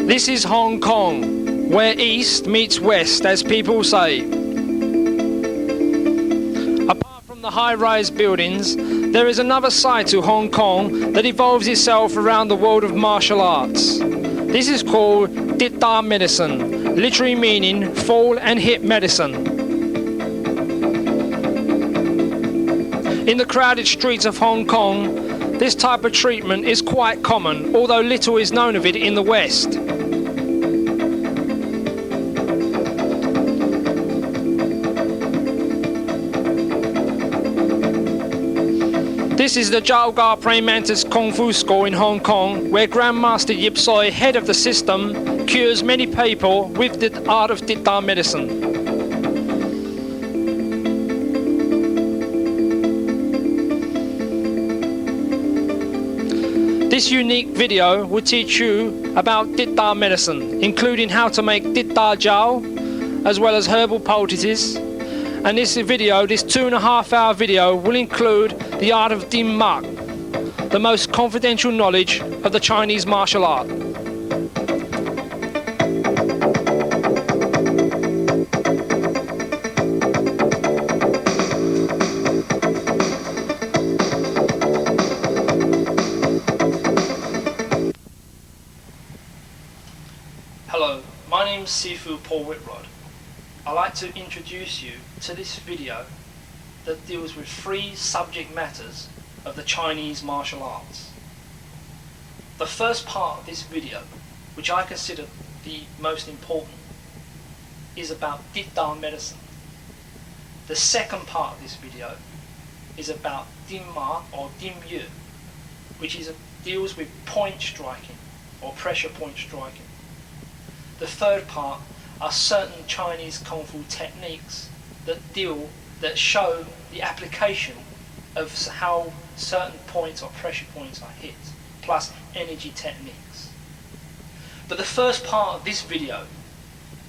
This is Hong Kong, where East meets West, as people say. Apart from the high-rise buildings, there is another side to Hong Kong that evolves itself around the world of martial arts. This is called Dit Da medicine, literally meaning fall and hit medicine. In the crowded streets of Hong Kong, this type of treatment is quite common, although little is known of it in the West. This is the Chou Gар Praying Mantis Kung Fu School in Hong Kong, where Grandmaster Yip Shui, head of the system, cures many people with the art of Dit Da medicine. This unique video will teach you about Dit Da medicine, including how to make Dit Da Jiao, as well as herbal poultices. And this video, this 2.5-hour video, will include the art of Dim Mak, the most confidential knowledge of the Chinese martial art. Hello, my name is Sifu Pol Withrod. I'd like to introduce you to this video that deals with 3 subject matters of the Chinese martial arts. The first part of this video, which I consider the most important, is about Dit Da medicine. The second part of this video is about Dim Ma or Dim Yu, which deals with point striking or pressure point striking. The third part are certain Chinese Kung Fu techniques that show the application of how certain points or pressure points are hit, plus energy techniques. But the first part of this video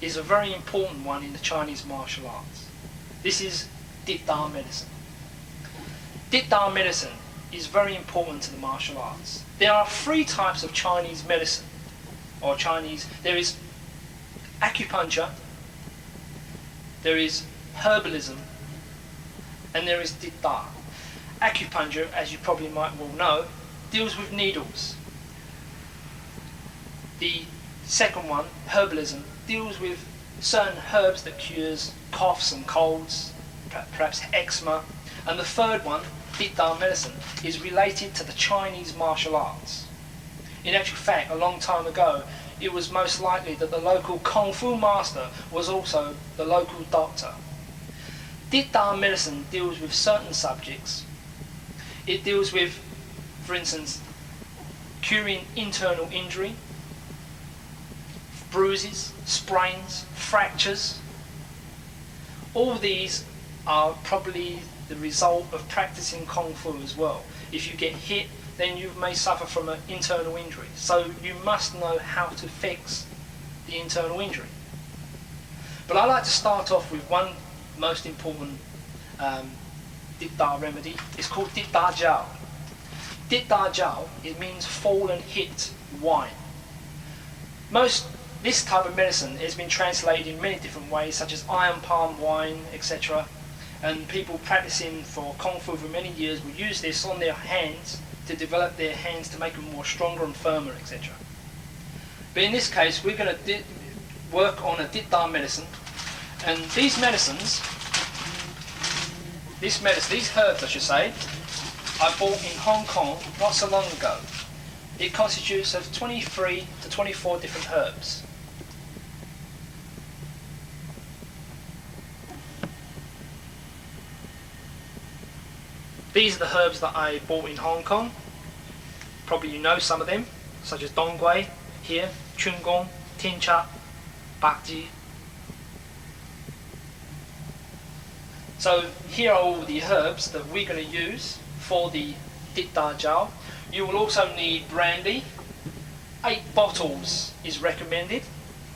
is a very important one in the Chinese martial arts. This is Dit Da medicine. Dit Da medicine is very important to the martial arts. There are 3 types of Chinese medicine, or Chinese. There is acupuncture, there is herbalism, and there is Dit Da. Acupuncture, as you probably might well know, deals with needles. The second one, herbalism, deals with certain herbs that cures coughs and colds, perhaps eczema. And the third one, Dit Da medicine, is related to the Chinese martial arts. In actual fact, a long time ago, it was most likely that the local Kung Fu master was also the local doctor. Dit Da medicine deals with certain subjects. It deals with, for instance, curing internal injury, bruises, sprains, fractures. All these are probably the result of practicing Kung Fu as well. If you get hit, then you may suffer from an internal injury. So you must know how to fix the internal injury. But I like to start off with one most important Dit Da remedy. It's called Dit Da Jiao. Dit Da Jiao, it means fall and hit wine. This type of medicine has been translated in many different ways, such as iron palm wine, etc. And people practicing for Kung Fu for many years will use this on their hands to develop their hands to make them more stronger and firmer, etc. But in this case, we're going to work on a Dit Da medicine, and these medicines, these herbs I should say, I bought in Hong Kong not so long ago. It constitutes of 23 to 24 different herbs. These are the herbs that I bought in Hong Kong. Probably you know some of them, such as Dongguai, here, Chun Gong, Tin Cha, Bak Ji. So here are all the herbs that we're going to use for the Dit Da Jiao. You will also need brandy. 8 bottles is recommended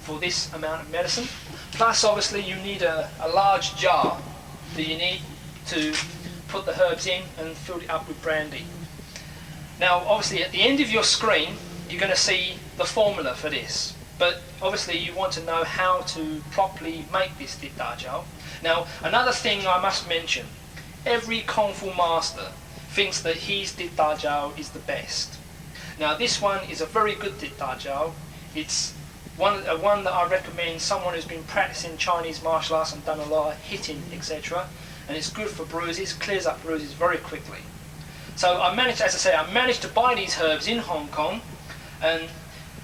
for this amount of medicine. Plus obviously you need a large jar that you need to put the herbs in and fill it up with brandy. Now obviously at the end of your screen you're going to see the formula for this. but obviously you want to know how to properly make this dit da jiao. Now, another thing I must mention, every Kung Fu master thinks that his dit da jiao is the best. Now, this one is a very good dit da jiao. It's one that I recommend someone who's been practicing Chinese martial arts and done a lot of hitting, etc. And it's good for bruises, clears up bruises very quickly. So I managed, as I say, I managed to buy these herbs in Hong Kong, and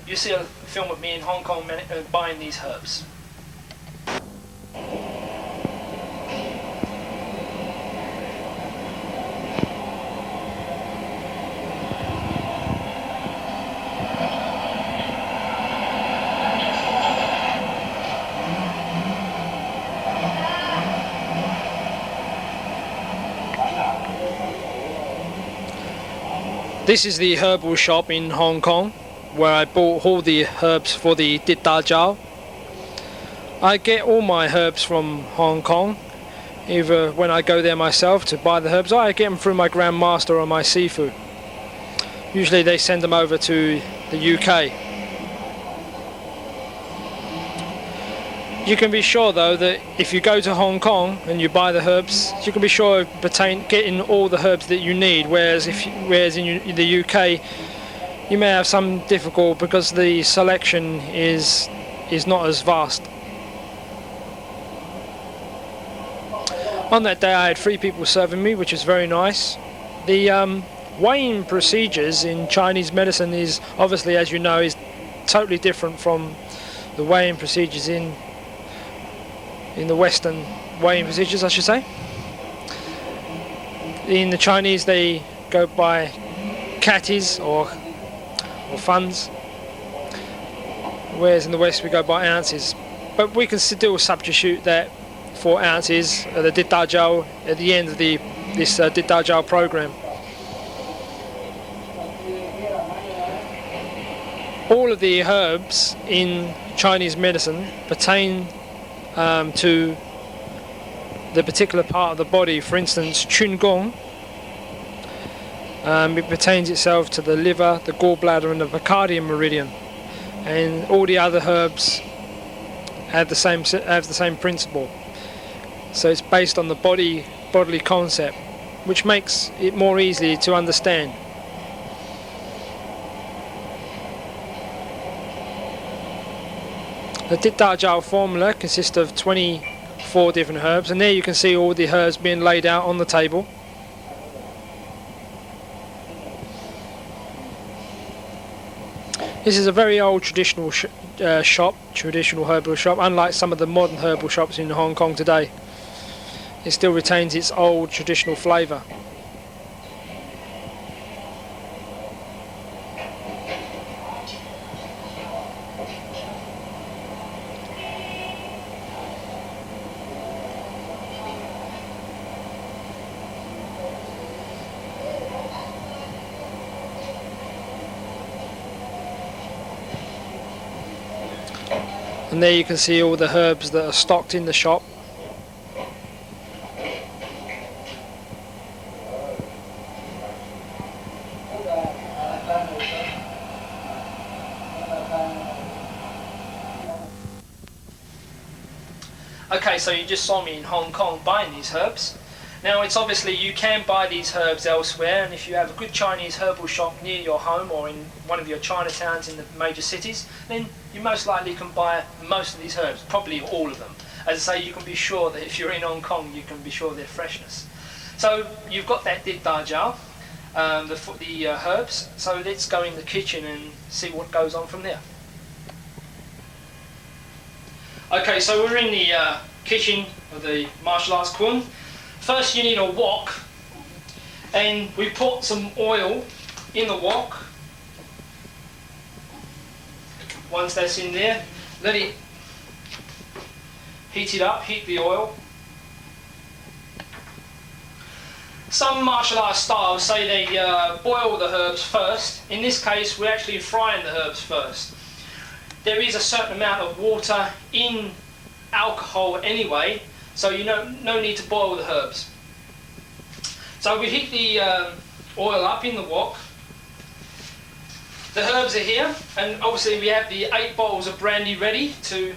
you see a film of me in Hong Kong buying these herbs. This is the herbal shop in Hong Kong where I bought all the herbs for the dit da jiao. I get all my herbs from Hong Kong, either when I go there myself to buy the herbs, or I get them through my grandmaster or my sifu. Usually they send them over to the UK. You can be sure though that if you go to Hong Kong and you buy the herbs, you can be sure of getting all the herbs that you need, whereas in the UK you may have some difficulty because the selection is not as vast. On that day I had 3 people serving me, which was very nice. The weighing procedures in Chinese medicine is obviously, as you know, is totally different from the weighing procedures in the Western weighing procedures, I should say. In the Chinese they go by katis or funds, whereas in the West we go by ounces. But we can still substitute that for ounces at the dit da jiao at the end of this dit da jiao program. All of the herbs in Chinese medicine pertain to the particular part of the body. For instance, Chun Gong, it pertains itself to the liver, the gallbladder and the Cardian meridian, and all the other herbs have the same principle. So it's based on the bodily concept, which makes it more easy to understand. The dit da jiao formula consists of 24 different herbs, and there you can see all the herbs being laid out on the table. This is a very old traditional traditional herbal shop, unlike some of the modern herbal shops in Hong Kong today. It still retains its old traditional flavour. And there you can see all the herbs that are stocked in the shop. Okay, so you just saw me in Hong Kong buying these herbs. Now it's obviously you can buy these herbs elsewhere, and if you have a good Chinese herbal shop near your home or in one of your Chinatowns in the major cities, then you most likely can buy most of these herbs, probably all of them. As I say, you can be sure that if you're in Hong Kong, you can be sure of their freshness. So you've got that dit da jiao, the herbs, so let's go in the kitchen and see what goes on from there. Okay, so we're in the kitchen of the martial arts Kwan. First you need a wok, and we put some oil in the wok. Once that's in there, let it heat it up, heat the oil. Some martial arts styles say they boil the herbs first. In this case we're actually frying the herbs first. There is a certain amount of water in alcohol anyway, so you no need to boil the herbs. So we heat the oil up in the wok. The herbs are here, and obviously we have the 8 bottles of brandy ready to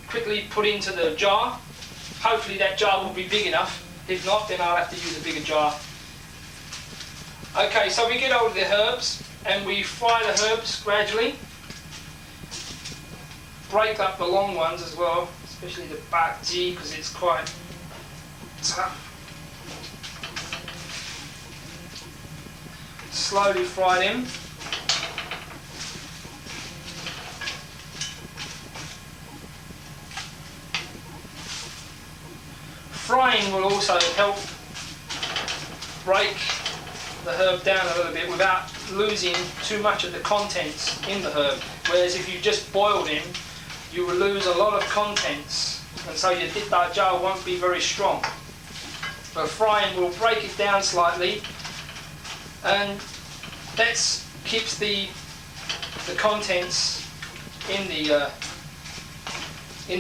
quickly put into the jar. Hopefully that jar will be big enough. If not, then I'll have to use a bigger jar. Okay, so we get hold of the herbs and we fry the herbs gradually. Break up the long ones as well, especially the bak ji, because it's quite tough. Slowly fry them. Frying will also help break the herb down a little bit without losing too much of the contents in the herb. Whereas if you just boil them, you will lose a lot of contents, and so your dit da jiao won't be very strong. So frying will break it down slightly, and that keeps the contents in the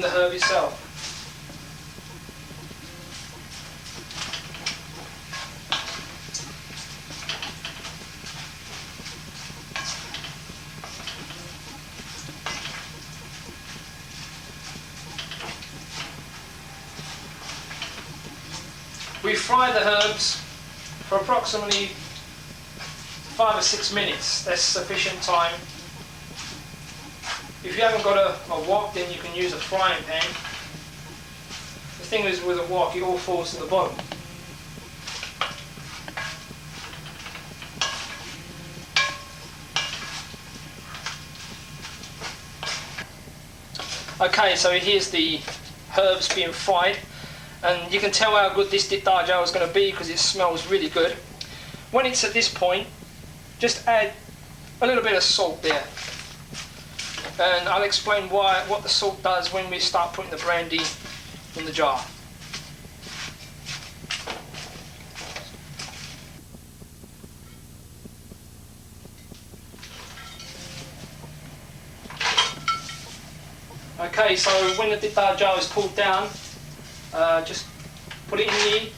herb itself. We fry the herbs for approximately 5 or 6 minutes. That's sufficient time. If you haven't got a wok, then you can use a frying pan. The thing is, with a wok, it all falls to the bottom. Okay, so here's the herbs being fried. And you can tell how good this dit da jiao is going to be because it smells really good. When it's at this point, just add a little bit of salt there. And I'll explain what the salt does when we start putting the brandy in the jar. Okay, so when the dit da jiao is cooled down, just put it in the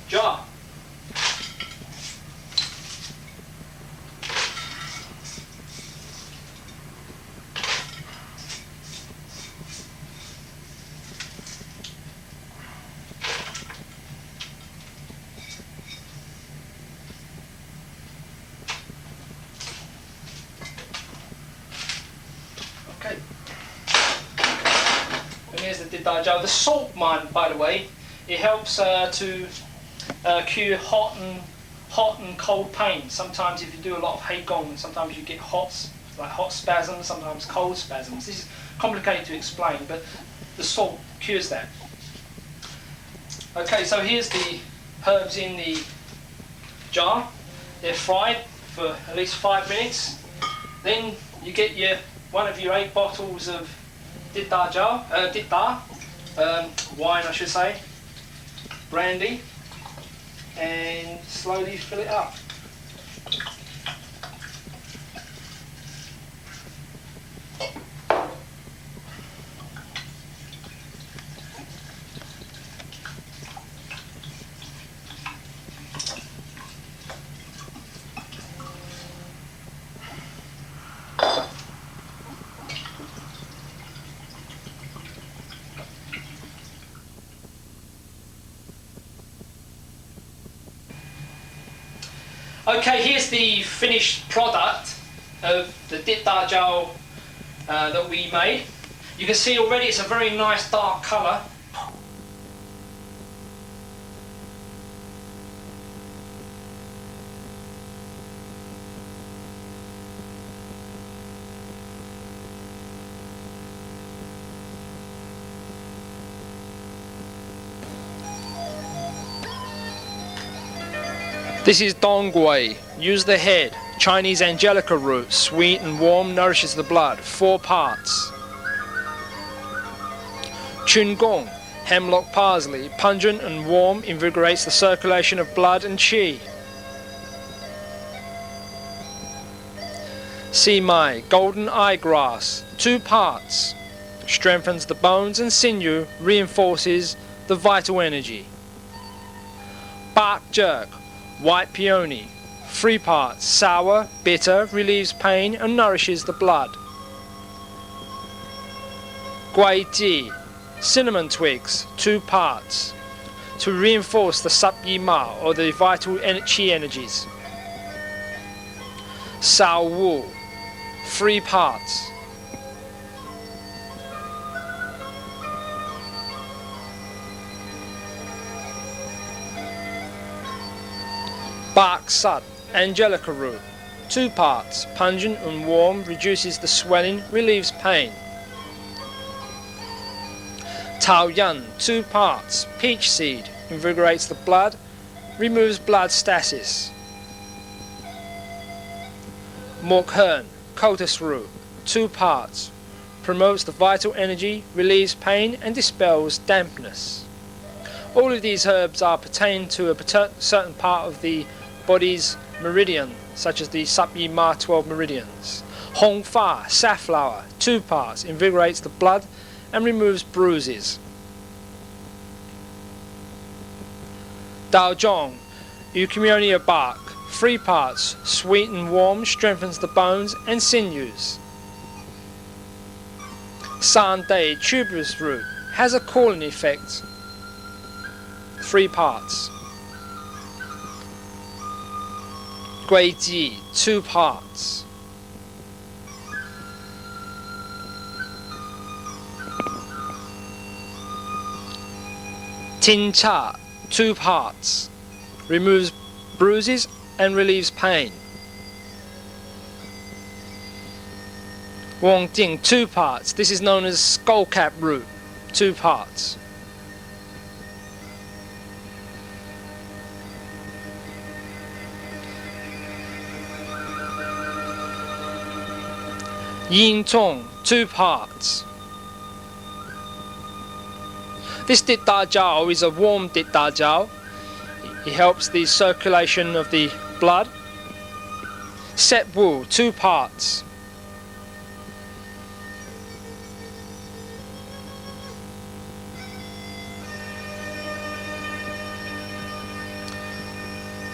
jar. Okay. And here's the dit da jiao. The salt, by the way, it helps to cure hot and cold pain. Sometimes if you do a lot of heigong, sometimes you get hot spasms, sometimes cold spasms. This is complicated to explain, but the salt cures that. Okay, so here's the herbs in the jar. They're fried for at least 5 minutes. Then you get one of your 8 bottles of dit da wine, I should say, brandy, and slowly fill it up. Okay, here's the finished product of the dit da jiao that we made. You can see already it's a very nice dark colour. This is dongwei. Use the head. Chinese angelica root. Sweet and warm, nourishes the blood. 4 parts. Chun gong. Hemlock parsley. Pungent and warm, invigorates the circulation of blood and qi. Si mai. Golden eye grass. 2 parts. Strengthens the bones and sinew, reinforces the vital energy. Bark jerk. White peony, 3 parts. Sour, bitter, relieves pain and nourishes the blood. Gui Ji, cinnamon twigs, 2 parts. To reinforce the sub yi ma, or the vital chi energies. Sao Wu, 3 parts. Bark Sud, angelica root, 2 parts. Pungent and warm, reduces the swelling, relieves pain. Tao Yun, 2 parts. Peach seed, invigorates the blood, removes blood stasis. Mok Hern, Cultus root, 2 parts. Promotes the vital energy, relieves pain and dispels dampness. All of these herbs are pertain to a certain part of the body's meridian, such as the sub yi ma 12 meridians. Hong Fa, safflower, 2 parts, invigorates the blood and removes bruises. Dao Zhong, Euchemonia bark, 3 parts, sweet and warm, strengthens the bones and sinews. San Dei, tuberous root, has a cooling effect, 3 parts. Gui Ji, 2 parts. Tin Cha, 2 parts. Removes bruises and relieves pain. Wong Ting, 2 parts. This is known as skullcap root, 2 parts. Yin Tong, 2 parts. This Dit Da Jiao is a warm Dit Da Jiao. It helps the circulation of the blood. Set Wu, 2 parts.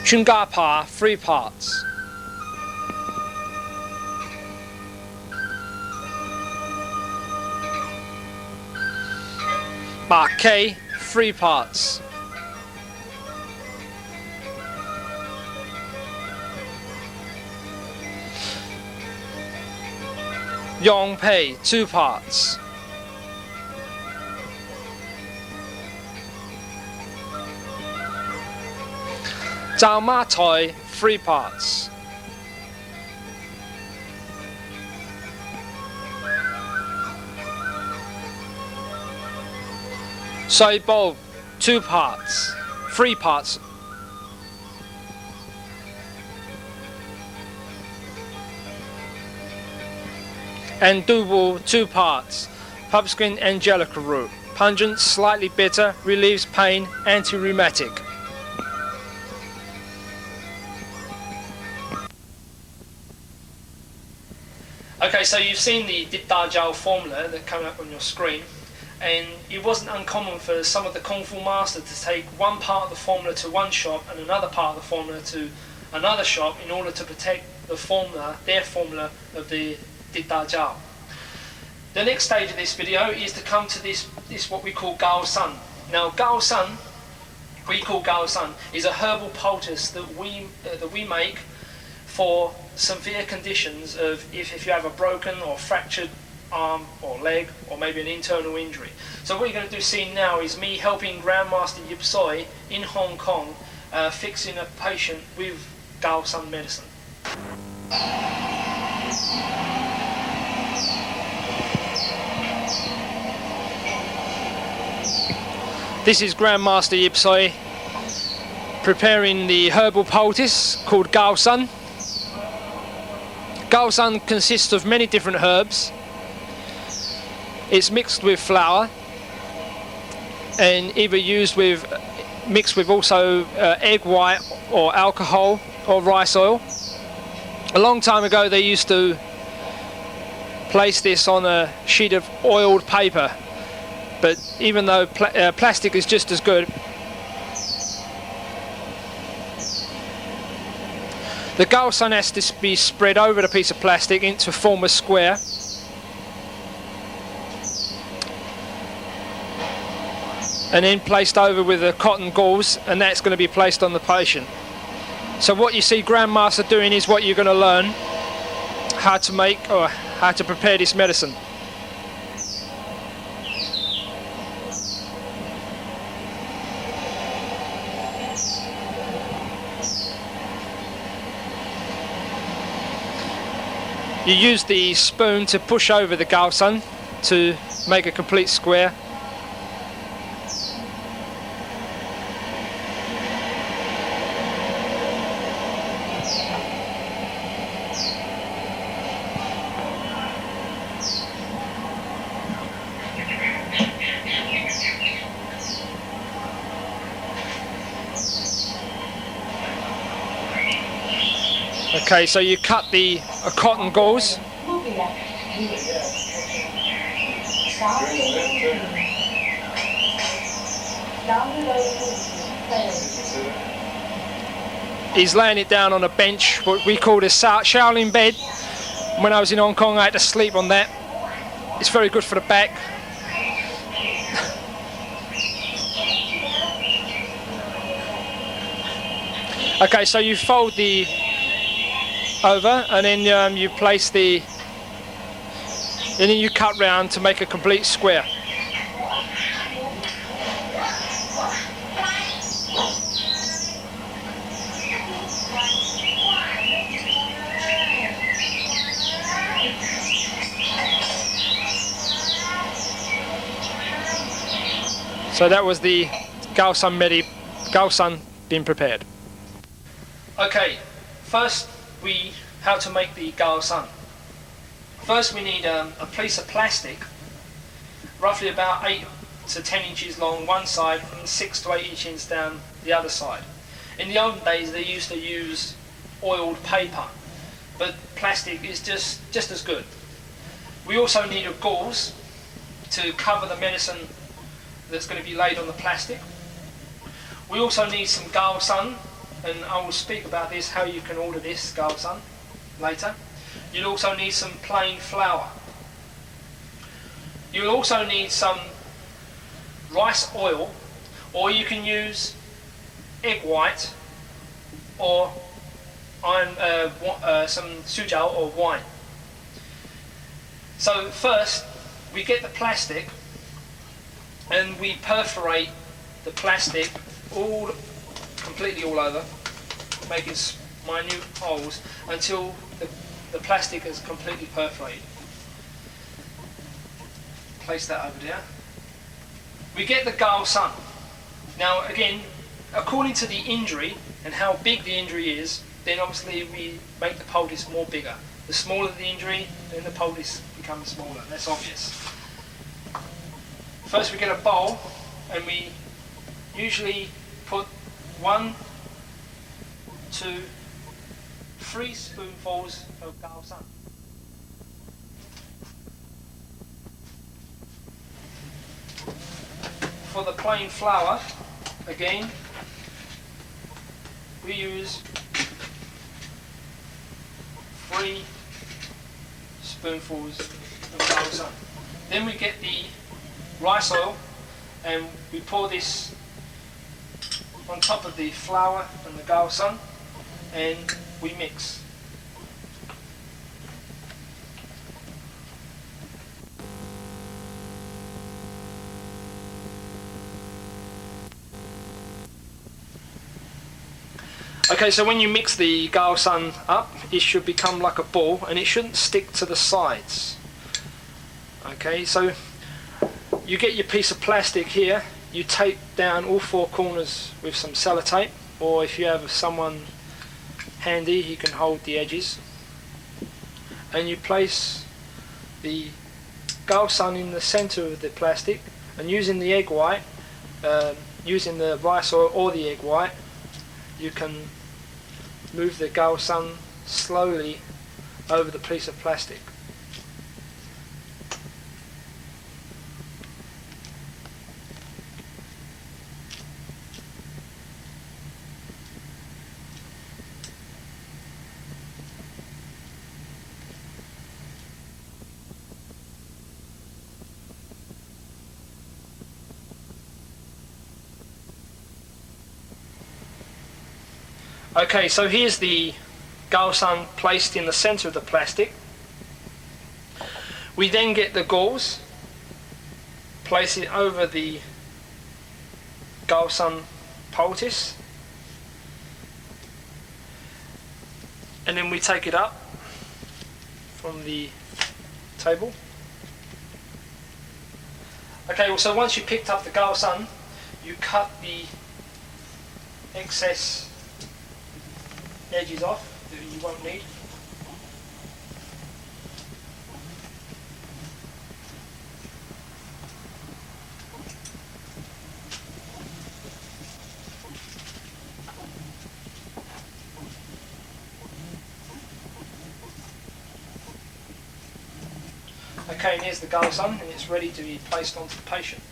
Chungapa, 3 parts. Ba K, 3 parts. Yong Pei, 2 parts. Zhao Ma Toi, 3 parts. Soi Bo, 2 parts. 3 parts. And Du Wu, 2 parts. Pumpkin angelica root. Pungent, slightly bitter, relieves pain, anti-rheumatic. Okay, so you've seen the Dit Da Jiao formula that came up on your screen, and it wasn't uncommon for some of the Kung Fu masters to take one part of the formula to one shop and another part of the formula to another shop in order to protect the formula, their formula of the Dit Da Jiao. The next stage of this video is to come to this what we call Gao Sun. Now Gao Sun, we call Gao Sun, is a herbal poultice that we make for severe conditions of if you have a broken or fractured arm or leg or maybe an internal injury. So what you're going to see now is me helping Grandmaster Yip Shui in Hong Kong fixing a patient with Gao Sun medicine. This is Grandmaster Yip Shui preparing the herbal poultice called Gao Sun. Gao Sun consists of many different herbs. It's mixed with flour and either mixed with also egg white or alcohol or rice oil. A long time ago they used to place this on a sheet of oiled paper, but even though plastic is just as good. The gao sun has to be spread over the piece of plastic into form a square. And then placed over with the cotton gauze, and that's going to be placed on the patient. So what you see Grandmaster doing is what you're going to learn how to make or how to prepare this medicine. You use the spoon to push over the gao sun to make a complete square. Okay, so you cut the cotton gauze. He's laying it down on a bench, what we call the Shaolin bed. When I was in Hong Kong, I had to sleep on that. It's very good for the back. Okay, so you fold the over, and then you place the, and then you cut round to make a complete square. So that was the gao sun being prepared. Okay, first how to make the gao sun. First we need a piece of plastic, roughly about 8 to 10 inches long one side and 6 to 8 inches down the other side. In the olden days they used to use oiled paper, but plastic is just as good. We also need a gauze to cover the medicine that's going to be laid on the plastic. We also need some gao sun, and I will speak about this, how you can order this gao sun later. You'll also need some plain flour. You'll also need some rice oil, or you can use egg white or some suzhou or wine. So first we get the plastic and we perforate the plastic completely all over, making minute holes until the plastic is completely perforated. Place that over there. We get the gao sun. Now again, according to the injury and how big the injury is, then obviously we make the poultice more bigger. The smaller the injury, then the poultice becomes smaller. That's obvious. First we get a bowl, and we usually put 1, 2, 3 spoonfuls of gao sun. For the plain flour, again, we use 3 spoonfuls of gao sun. Then we get the rice oil and we pour this on top of the flour and the gao sun, and we mix. Okay, so when you mix the gao sun up, it should become like a ball and it shouldn't stick to the sides. Okay, so you get your piece of plastic here, you tape down all 4 corners with some sellotape, or if you have someone handy he can hold the edges, and you place the gao sun in the center of the plastic, and using the egg white, using the rice oil or the egg white, you can move the gao sun slowly over the piece of plastic. Okay, so here's the gaosan placed in the center of the plastic. We then get the gauze, place it over the gaosan poultice, and then we take it up from the table. Okay, well, so once you picked up the gaosan, you cut the excess edges off that you won't need. Okay, and here's the gaosan, and it's ready to be placed onto the patient.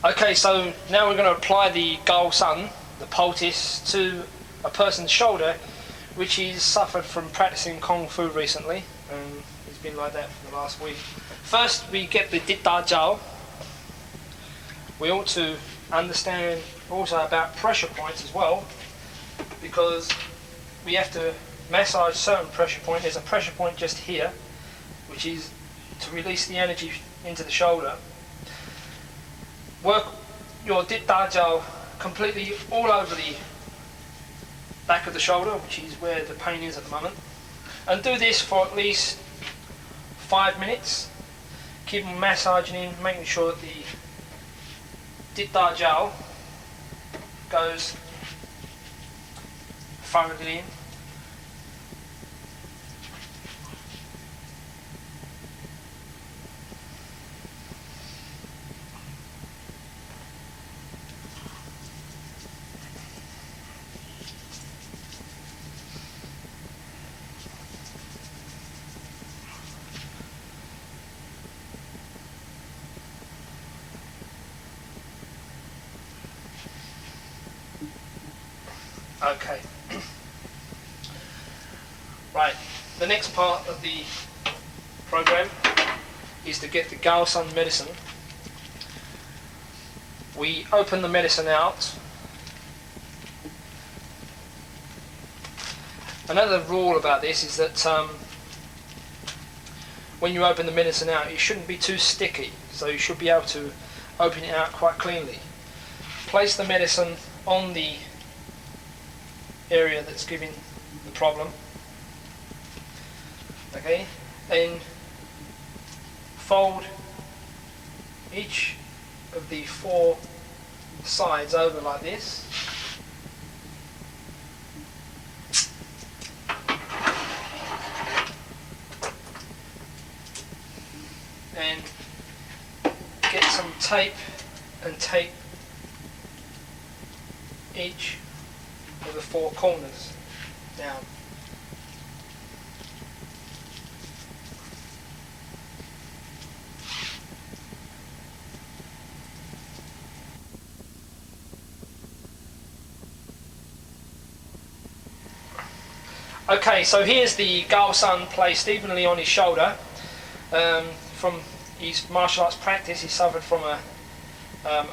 Okay, so now we're going to apply the gaosan, the poultice, to a person's shoulder which he's suffered from practicing Kung Fu recently. He's been like that for the last week. First we get the dit da jiao. We ought to understand also about pressure points as well, because we have to massage certain pressure point. There's a pressure point just here, which is to release the energy into the shoulder. Work your dit da jiao completely all over the back of the shoulder, which is where the pain is at the moment, and do this for at least 5 minutes. Keep massaging in, making sure that the dit da jiao goes thoroughly in. Okay. Right, the next part of the program is to get the gaosan medicine. We open the medicine out. Another rule about this is that when you open the medicine out, it shouldn't be too sticky, so you should be able to open it out quite cleanly. Place the medicine on the area that's giving the problem. Okay, and fold each of the 4 sides over like this. And get some tape and tape each of the 4 corners down. Okay, so here's the gaosan placed evenly on his shoulder. From his martial arts practice, he suffered from a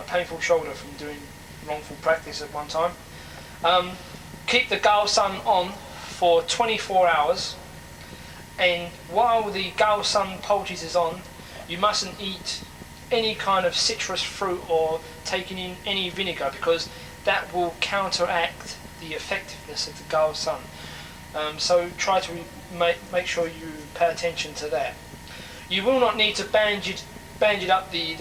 painful shoulder from doing wrongful practice at one time. Keep the gaosan on for 24 hours, and while the gaosan poultice is on, you mustn't eat any kind of citrus fruit or taking in any vinegar, because that will counteract the effectiveness of the gaosan. So try to make sure you pay attention to that. You will not need to bandage up the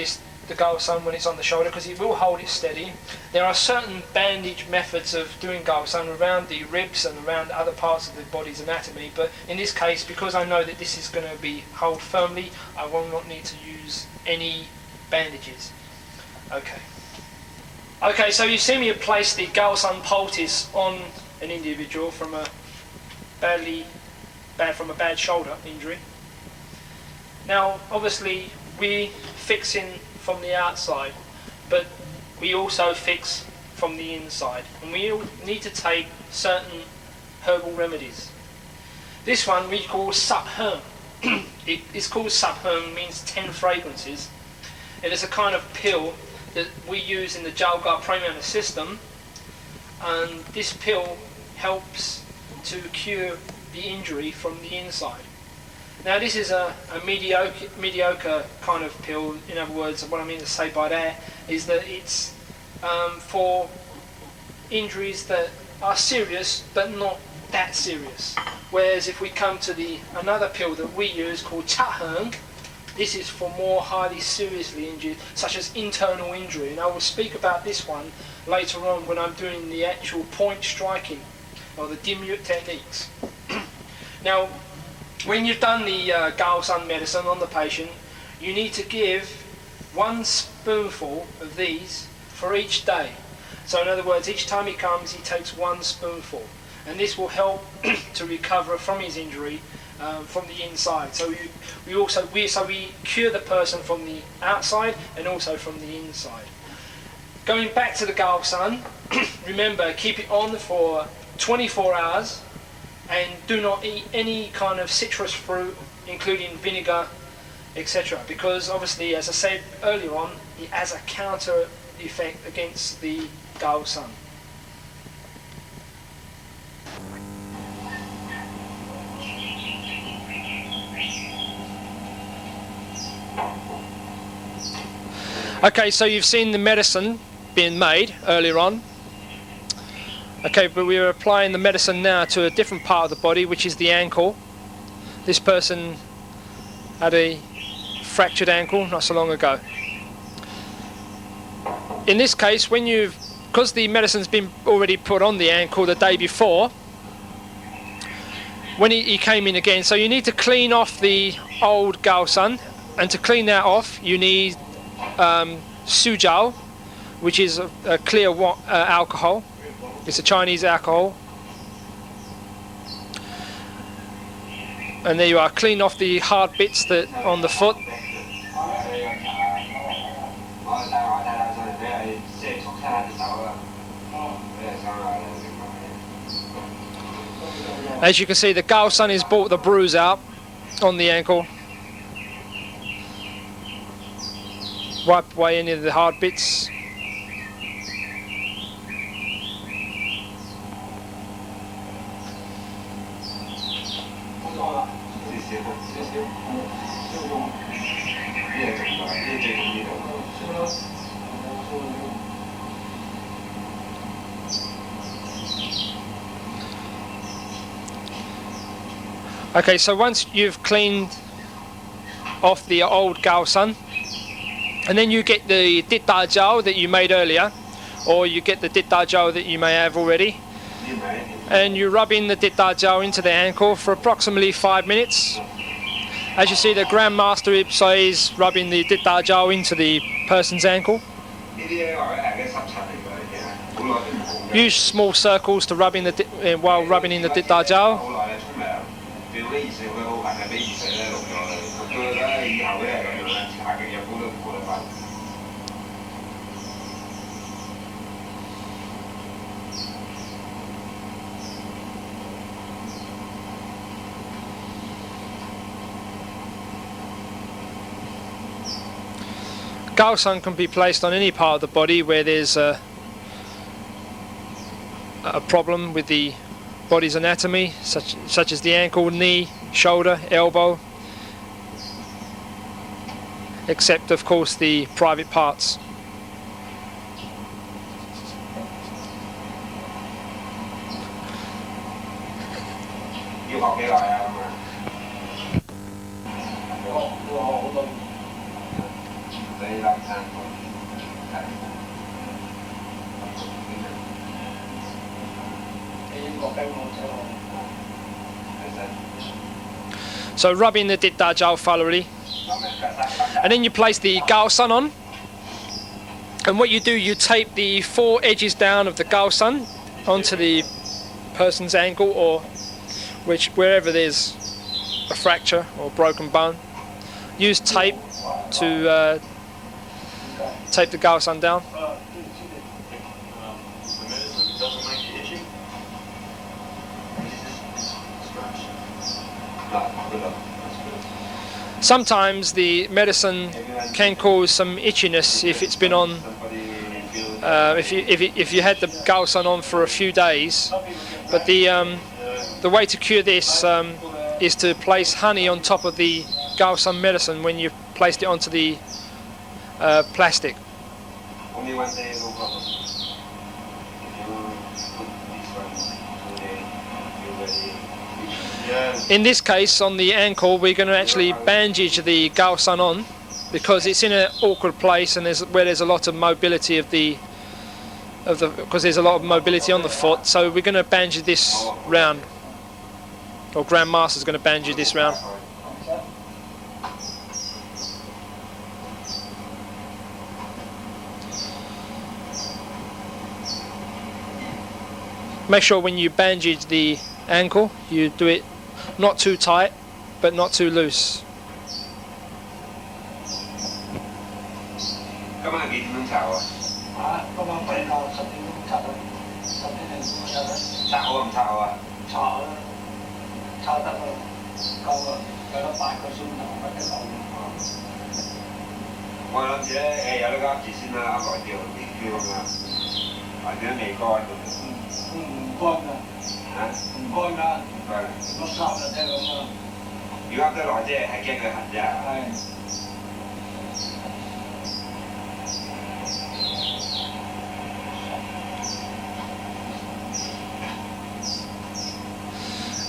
gaosan when it's on the shoulder, because it will hold it steady. There are certain bandage methods of doing gaosan around the ribs and around other parts of the body's anatomy, but in this case, because I know that this is going to be held firmly, I will not need to use any bandages. Okay, so you see me place the gaosan poultice on an individual from a bad shoulder injury. Now, obviously, we fix in from the outside, but we also fix from the inside, and we need to take certain herbal remedies. This one we call sabhem. It's called sabhem, means 10 fragrances. It is a kind of pill that we use in the Chou Gar Premier system and this pill helps to cure the injury from the inside. Now this is a mediocre kind of pill. In other words, what I mean to say by that is that it's for injuries that are serious but not that serious. Whereas if we come to another pill that we use called Cha, this is for more highly seriously injured, such as internal injury, and I will speak about this one later on when I'm doing the actual point striking or the dimyut techniques. Now, when you've done the Gaosan medicine on the patient, you need to give 1 spoonful of these for each day. So in other words, each time he comes, he takes 1 spoonful, and this will help to recover from his injury from the inside. So we cure the person from the outside and also from the inside. Going back to the Gaosan, remember, keep it on for 24 hours and do not eat any kind of citrus fruit, including vinegar, etc. Because obviously, as I said earlier on, it has a counter effect against the Gaosan. Okay, so you've seen the medicine being made earlier on. Okay, but we are applying the medicine now to a different part of the body, which is the ankle. This person had a fractured ankle not so long ago. In this case, because the medicine's been already put on the ankle the day before, when he came in again, so you need to clean off the old Gaosan, and to clean that off you need suzhou, which is a clear alcohol. It's a Chinese alcohol. And there you are, clean off the hard bits that on the foot. As you can see, the Gaosan has brought the bruise out on the ankle. Wipe away any of the hard bits. Okay, so once you've cleaned off the old Gaosan, and then you get the dit da jiao that you made earlier, or you get the dit da jiao that you may have already, and you rub in the dit da jiao into the ankle for approximately 5 minutes. As you see, the Grand Master Ip Shui is rubbing the dit da jiao into the person's ankle. Use small circles to rub in while rubbing in the dit da jiao. Gaosan can be placed on any part of the body where there's a problem with the body's anatomy, such as the ankle, knee, shoulder, elbow, except of course the private parts. So rub in the dit da jiao thoroughly, and then you place the Gaosan on, and what you do, you tape the 4 edges down of the Gaosan onto the person's ankle, or wherever there's a fracture or broken bone. Use tape to tape the Gaosan down. Sometimes the medicine can cause some itchiness if it's been on if you had the gaosan on for a few days. But the way to cure this is to place honey on top of the gaosan medicine when you've placed it onto the plastic. Only one day, no problem. In this case, on the ankle, we're going to actually bandage the gaosan on because it's in an awkward place and where there's a lot of mobility because there's a lot of mobility on the foot. So we're going to bandage this round, or Grandmaster's going to bandage this round. Make sure when you bandage the ankle, you do it not too tight, but not too loose.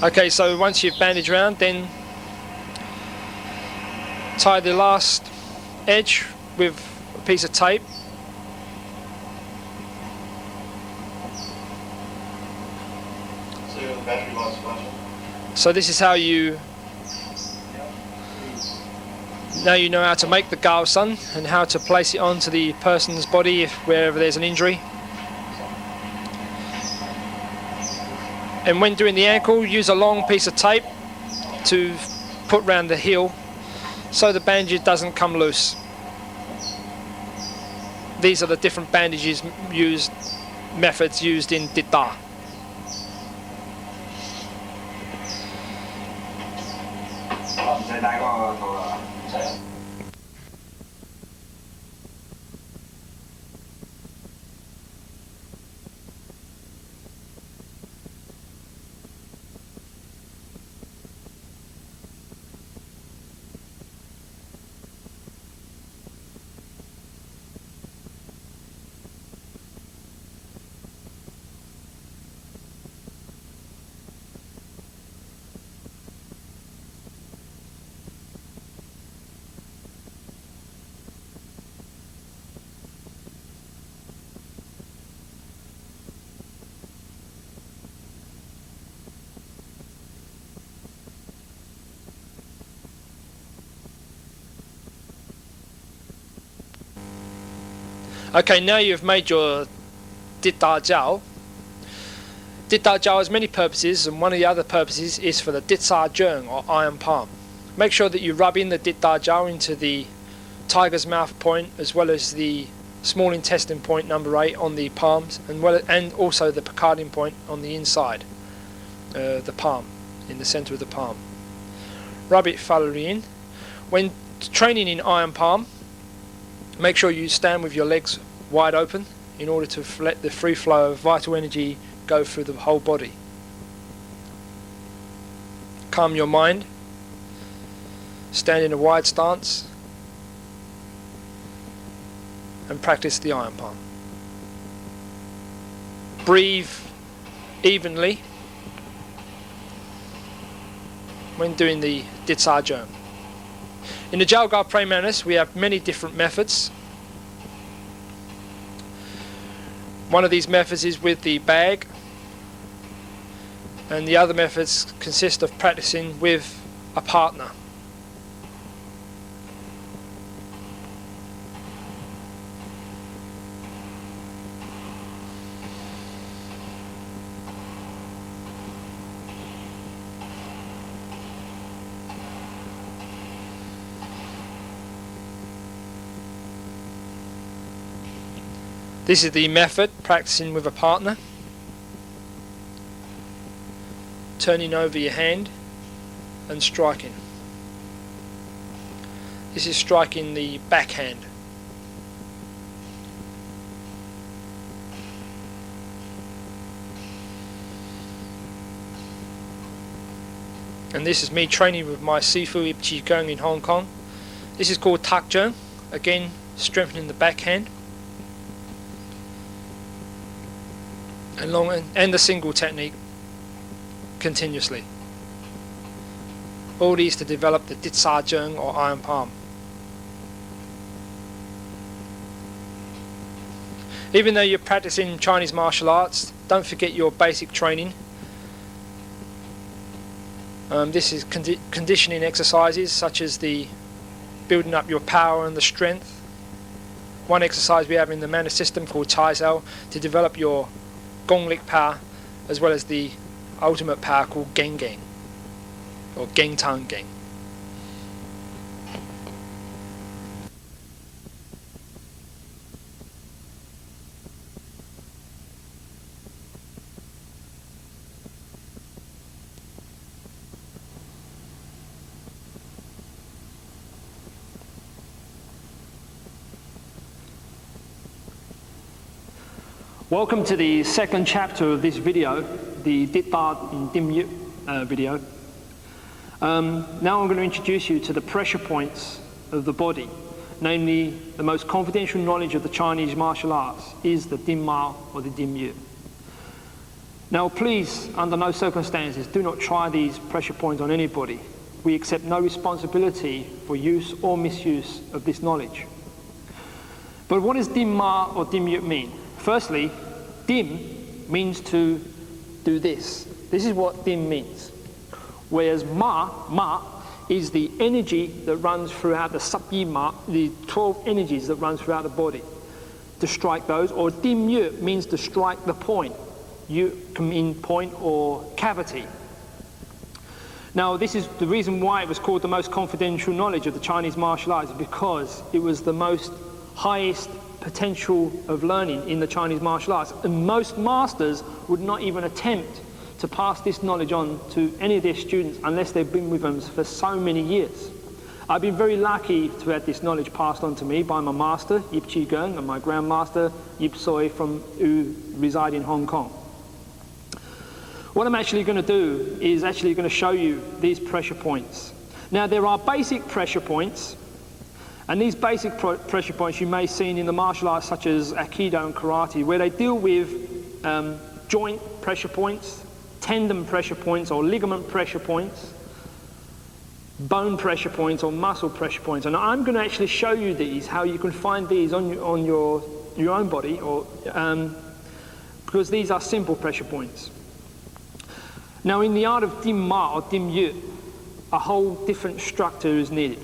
Okay, so once you've bandaged around, then tie the last edge with a piece of tape. So this is how you, now you know how to make the gaosan and how to place it onto the person's body wherever there's an injury. And when doing the ankle, use a long piece of tape to put round the heel so the bandage doesn't come loose. These are the different bandages methods used in Dita. Okay, now you've made your Dita Jiao. Dita Jiao has many purposes, and one of the other purposes is for the Ditsa Zheng, or iron palm. Make sure that you rub in the Dita Jiao into the tiger's mouth point, as well as the small intestine point number 8 on the palms, and also the Pokadin point on the inside, the palm, in the center of the palm. Rub it thoroughly in. When training in iron palm, make sure you stand with your legs wide open in order to let the free flow of vital energy go through the whole body. Calm your mind. Stand in a wide stance and practice the iron palm. Breathe evenly when doing the Ditsa Zheng. In the Chou Gar praying mantis, we have many different methods. One of these methods is with the bag, and the other methods consist of practicing with a partner. This is the method, practicing with a partner. Turning over your hand and striking. This is striking the backhand. And this is me training with my Sifu Ip Chi Kюн in Hong Kong. This is called Tak Jung, again strengthening the backhand. And the single technique continuously. All these to develop the Dit Sa Jung or iron palm. Even though you're practicing Chinese martial arts, don't forget your basic training. This is conditioning exercises such as the building up your power and the strength. One exercise we have in the Manner system called Chai Zao to develop your Gonglik power, as well as the ultimate power called Geng Geng or Geng Tang Geng. Welcome to the second chapter of this video, the Dit Da in Dim Yip video. Now I'm going to introduce you to the pressure points of the body, namely the most confidential knowledge of the Chinese martial arts is the Dim Ma or the Dim Yip. Now please, under no circumstances, do not try these pressure points on anybody. We accept no responsibility for use or misuse of this knowledge. But what does Dim Ma or Dim Yip mean? Firstly, dim means to do this. This is what dim means. Whereas ma is the energy that runs throughout the sub-yi ma, the 12 energies that run throughout the body. To strike those, or dim yu means to strike the point. Yu can mean point or cavity. Now this is the reason why it was called the most confidential knowledge of the Chinese martial arts, because it was the most highest potential of learning in the Chinese martial arts, and most masters would not even attempt to pass this knowledge on to any of their students unless they've been with them for so many years. I've been very lucky to have this knowledge passed on to me by my master, Ip Chi Kюн, and my grandmaster, Yip Shui, who reside in Hong Kong. What I'm actually going to do is actually going to show you these pressure points. Now there are basic pressure points, and these basic pressure points you may have seen in the martial arts such as Aikido and Karate, where they deal with joint pressure points, tendon pressure points or ligament pressure points, bone pressure points or muscle pressure points. And I'm going to actually show you these, how you can find these on your own body, or because these are simple pressure points. Now in the art of Dim Ma or Dim Yip, a whole different structure is needed.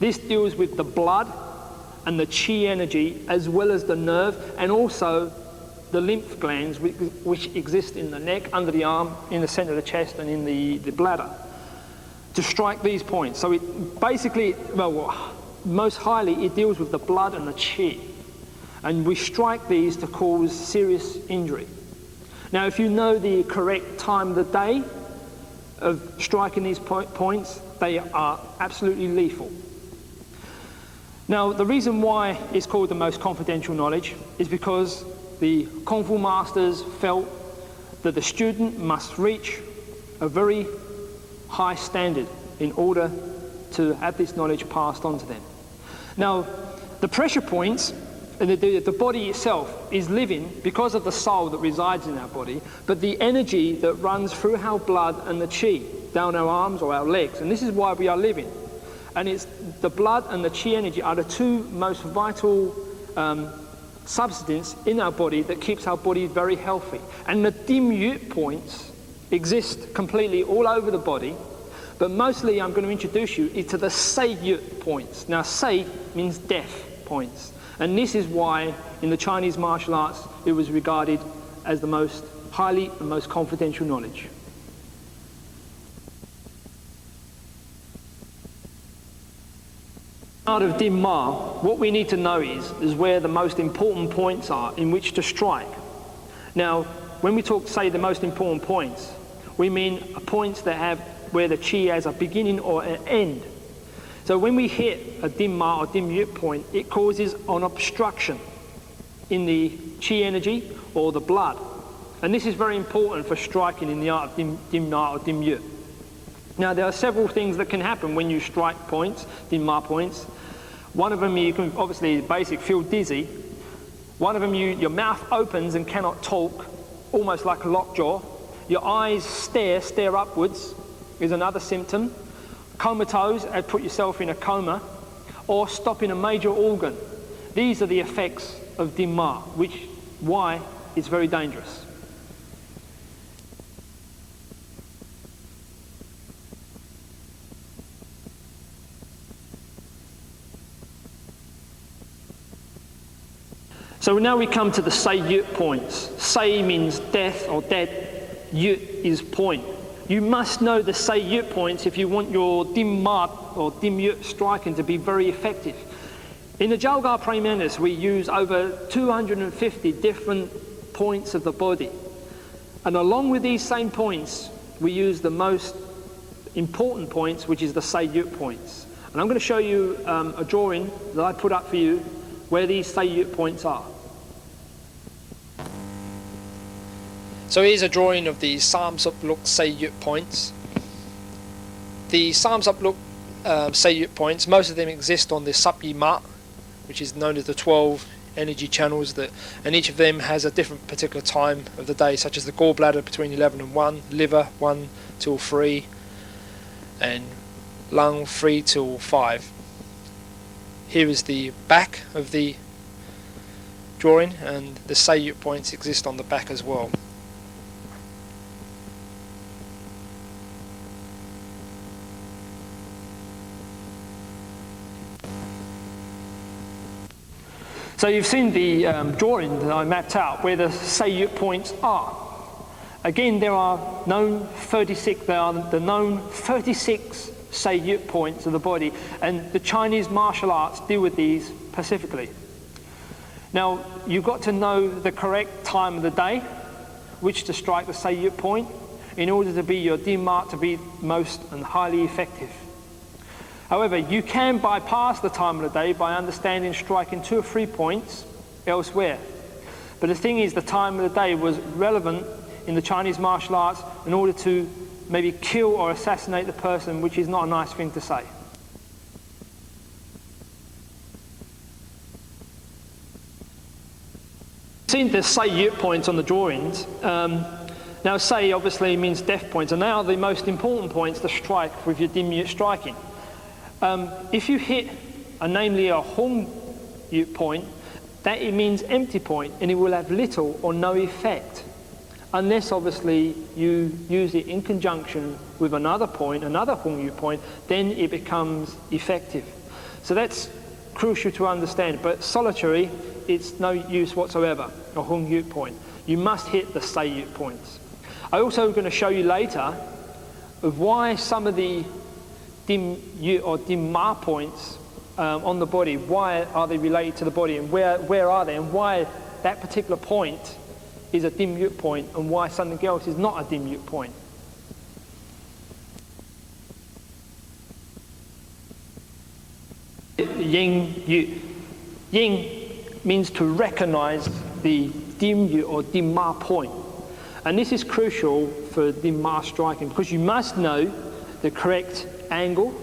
This deals with the blood and the chi energy, as well as the nerve, and also the lymph glands which exist in the neck, under the arm, in the center of the chest, and in the bladder, to strike these points. So it basically, well, most highly it deals with the blood and the chi, and we strike these to cause serious injury. Now if you know the correct time of the day of striking these points, they are absolutely lethal. Now, the reason why it's called the most confidential knowledge is because the Kung Fu masters felt that the student must reach a very high standard in order to have this knowledge passed on to them. Now, the pressure points, the body itself is living because of the soul that resides in our body, but the energy that runs through our blood and the chi down our arms or our legs, and this is why we are living. And it's the blood and the chi energy are the two most vital substances in our body that keeps our body very healthy. And the dim yip points exist completely all over the body, but mostly I'm going to introduce you to the sei yip points. Now sei means death points, and this is why in the Chinese martial arts it was regarded as the most highly and most confidential knowledge. Out of Dim Ma, what we need to know is where the most important points are in which to strike. Now, when we talk, say, the most important points, we mean points that have where the chi has a beginning or an end. So when we hit a Dim Ma or Dim Yip point, it causes an obstruction in the chi energy or the blood. And this is very important for striking in the art of Dim Ma or Dim Yip. Now, there are several things that can happen when you strike points, dim ma points. One of them, you can obviously, basic, feel dizzy. One of them, your mouth opens and cannot talk, almost like a lockjaw. Your eyes stare upwards is another symptom. Comatose, put yourself in a coma, or stopping a major organ. These are the effects of dim ma, why it's very dangerous. So now we come to the say yut points. Say means death or dead, yut is point. You must know the say yut points if you want your dim ma or dim yut striking to be very effective. In the Chou Gар praying mantis, we use over 250 different points of the body. And along with these same points, we use the most important points, which is the say yut points. And I'm going to show you a drawing that I put up for you where these say yut points are. So here's a drawing of the Samsuk say yut points. The Samsuk say yut points, most of them exist on the Sapyi Mat, which is known as the 12 energy channels, and each of them has a different particular time of the day, such as the gallbladder between 11 and 1, liver 1 till 3, and lung 3 till 5. Here is the back of the drawing, and the say yut points exist on the back as well. So you've seen the drawing that I mapped out where the say yut points are. Again, there are known 36. There are the known 36 say yut points of the body, and the Chinese martial arts deal with these specifically. Now, you've got to know the correct time of the day, which to strike the say yut point, in order to be your dim ma to be most and highly effective. However, you can bypass the time of the day by understanding striking 2 or 3 points elsewhere. But the thing is, the time of the day was relevant in the Chinese martial arts in order to maybe kill or assassinate the person, which is not a nice thing to say. Seen the say yut points on the drawings. Now say obviously means death points, and they are the most important points to strike with your dim yut striking. If you hit, namely a hong yut point, that it means empty point, and it will have little or no effect, unless obviously you use it in conjunction with another point, another hong yut point, then it becomes effective. So that's crucial to understand, but solitary, it's no use whatsoever, a hong yut point. You must hit the say yut points. I'm also going to show you later of why some of the dim yut or dim ma points on the body, why are they related to the body, and where are they, and why that particular point is a dim yut point and why something else is not a dim yut point. Yin yut. Yin means to recognize the dim yut or dim ma point. And this is crucial for dim ma striking, because you must know the correct angle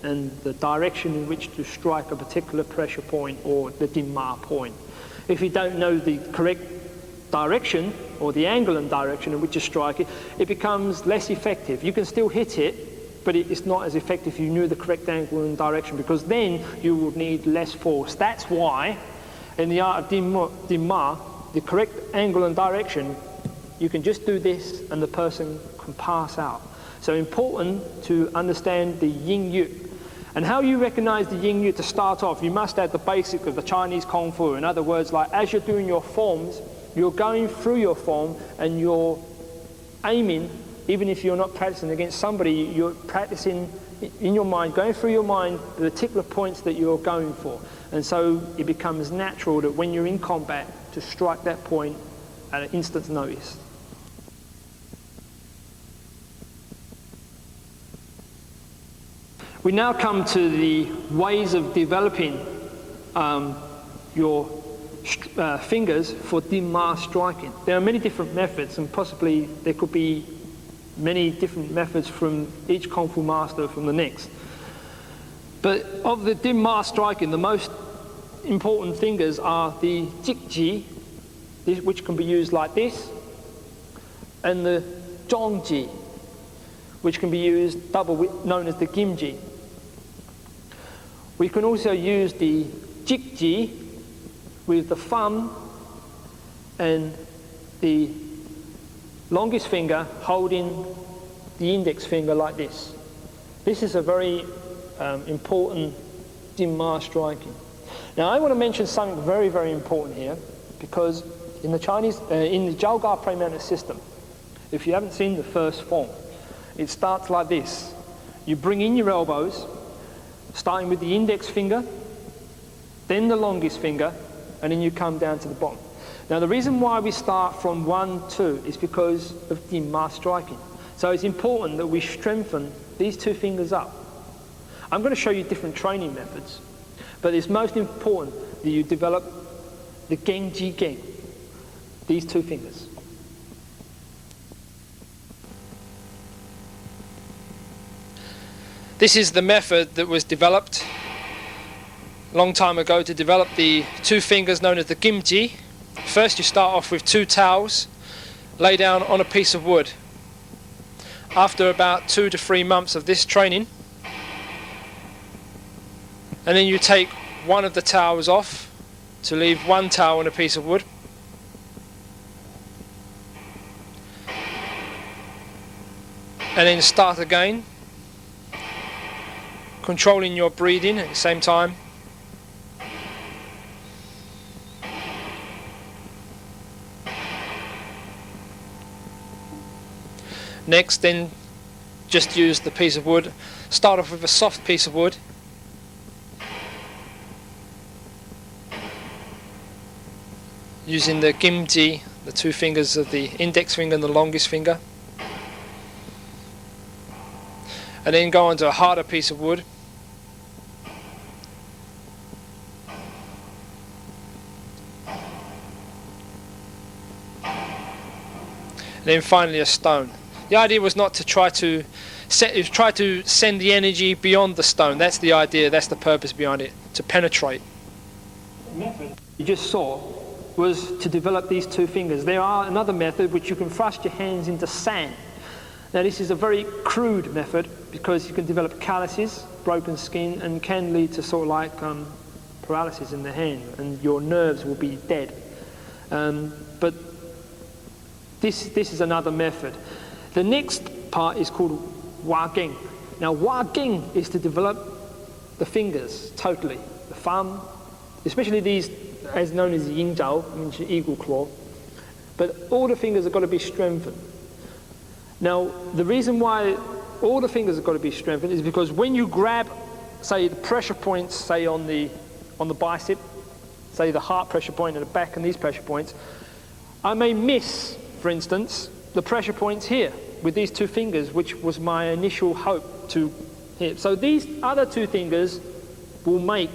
and the direction in which to strike a particular pressure point or the dim ma point. If you don't know the correct direction or the angle and direction in which to strike it, it becomes less effective. You can still hit it, but it's not as effective if you knew the correct angle and direction, because then you would need less force. That's why in the art of dim ma, the correct angle and direction, you can just do this and the person can pass out. So important to understand the yin yut. And how you recognize the yin yut, to start off, you must have the basic of the Chinese Kung Fu. In other words, like as you're doing your forms, you're going through your form and you're aiming, even if you're not practicing against somebody, you're practicing in your mind, going through your mind the particular points that you're going for. And so it becomes natural that when you're in combat to strike that point at an instant's notice. We now come to the ways of developing your fingers for dim ma striking. There are many different methods, and possibly there could be many different methods from each Kung Fu master from the next. But of the dim ma striking, the most important fingers are the jikji, which can be used like this, and the zhongji, which can be used known as the gimji. We can also use the jikji with the thumb and the longest finger holding the index finger like this. This is a very important dim ma striking. Now I want to mention something very, very important here, because in the Chou Gar praying mantis system, if you haven't seen the first form, it starts like this. You bring in your elbows, starting with the index finger, then the longest finger, and then you come down to the bottom. Now the reason why we start from 1, 2 is because of dim ma striking. So it's important that we strengthen these two fingers up. I'm going to show you different training methods, but it's most important that you develop the genji gen, these two fingers. This is the method that was developed a long time ago to develop the two fingers known as the gimji. First you start off with 2 towels, lay down on a piece of wood. After about 2 to 3 months of this training, and then you take one of the towels off to leave 1 towel on a piece of wood. And then start again, controlling your breathing at the same time. Next, then just use the piece of wood. Start off with a soft piece of wood. Using the gimji, the 2 fingers of the index finger and the longest finger. And then go on to a harder piece of wood. And then finally a stone. The idea was not to try to send the energy beyond the stone. That's the idea, that's the purpose behind it, to penetrate. The method you just saw was to develop these 2 fingers. There are another method which you can thrust your hands into sand. Now this is a very crude method because you can develop calluses, broken skin, and can lead to sort of like paralysis in the hand, and your nerves will be dead. But this is another method. The next part is called Wa Geng. Now Wa Geng is to develop the fingers totally, the thumb, especially these as known as the Yin Zhao, which is eagle claw. But all the fingers have got to be strengthened. Now the reason why all the fingers have got to be strengthened is because when you grab, say, the pressure points, say on the bicep, say the heart pressure point at the back and these pressure points, I may miss, for instance, the pressure points here with these 2 fingers, which was my initial hope to hit. So these other 2 fingers will make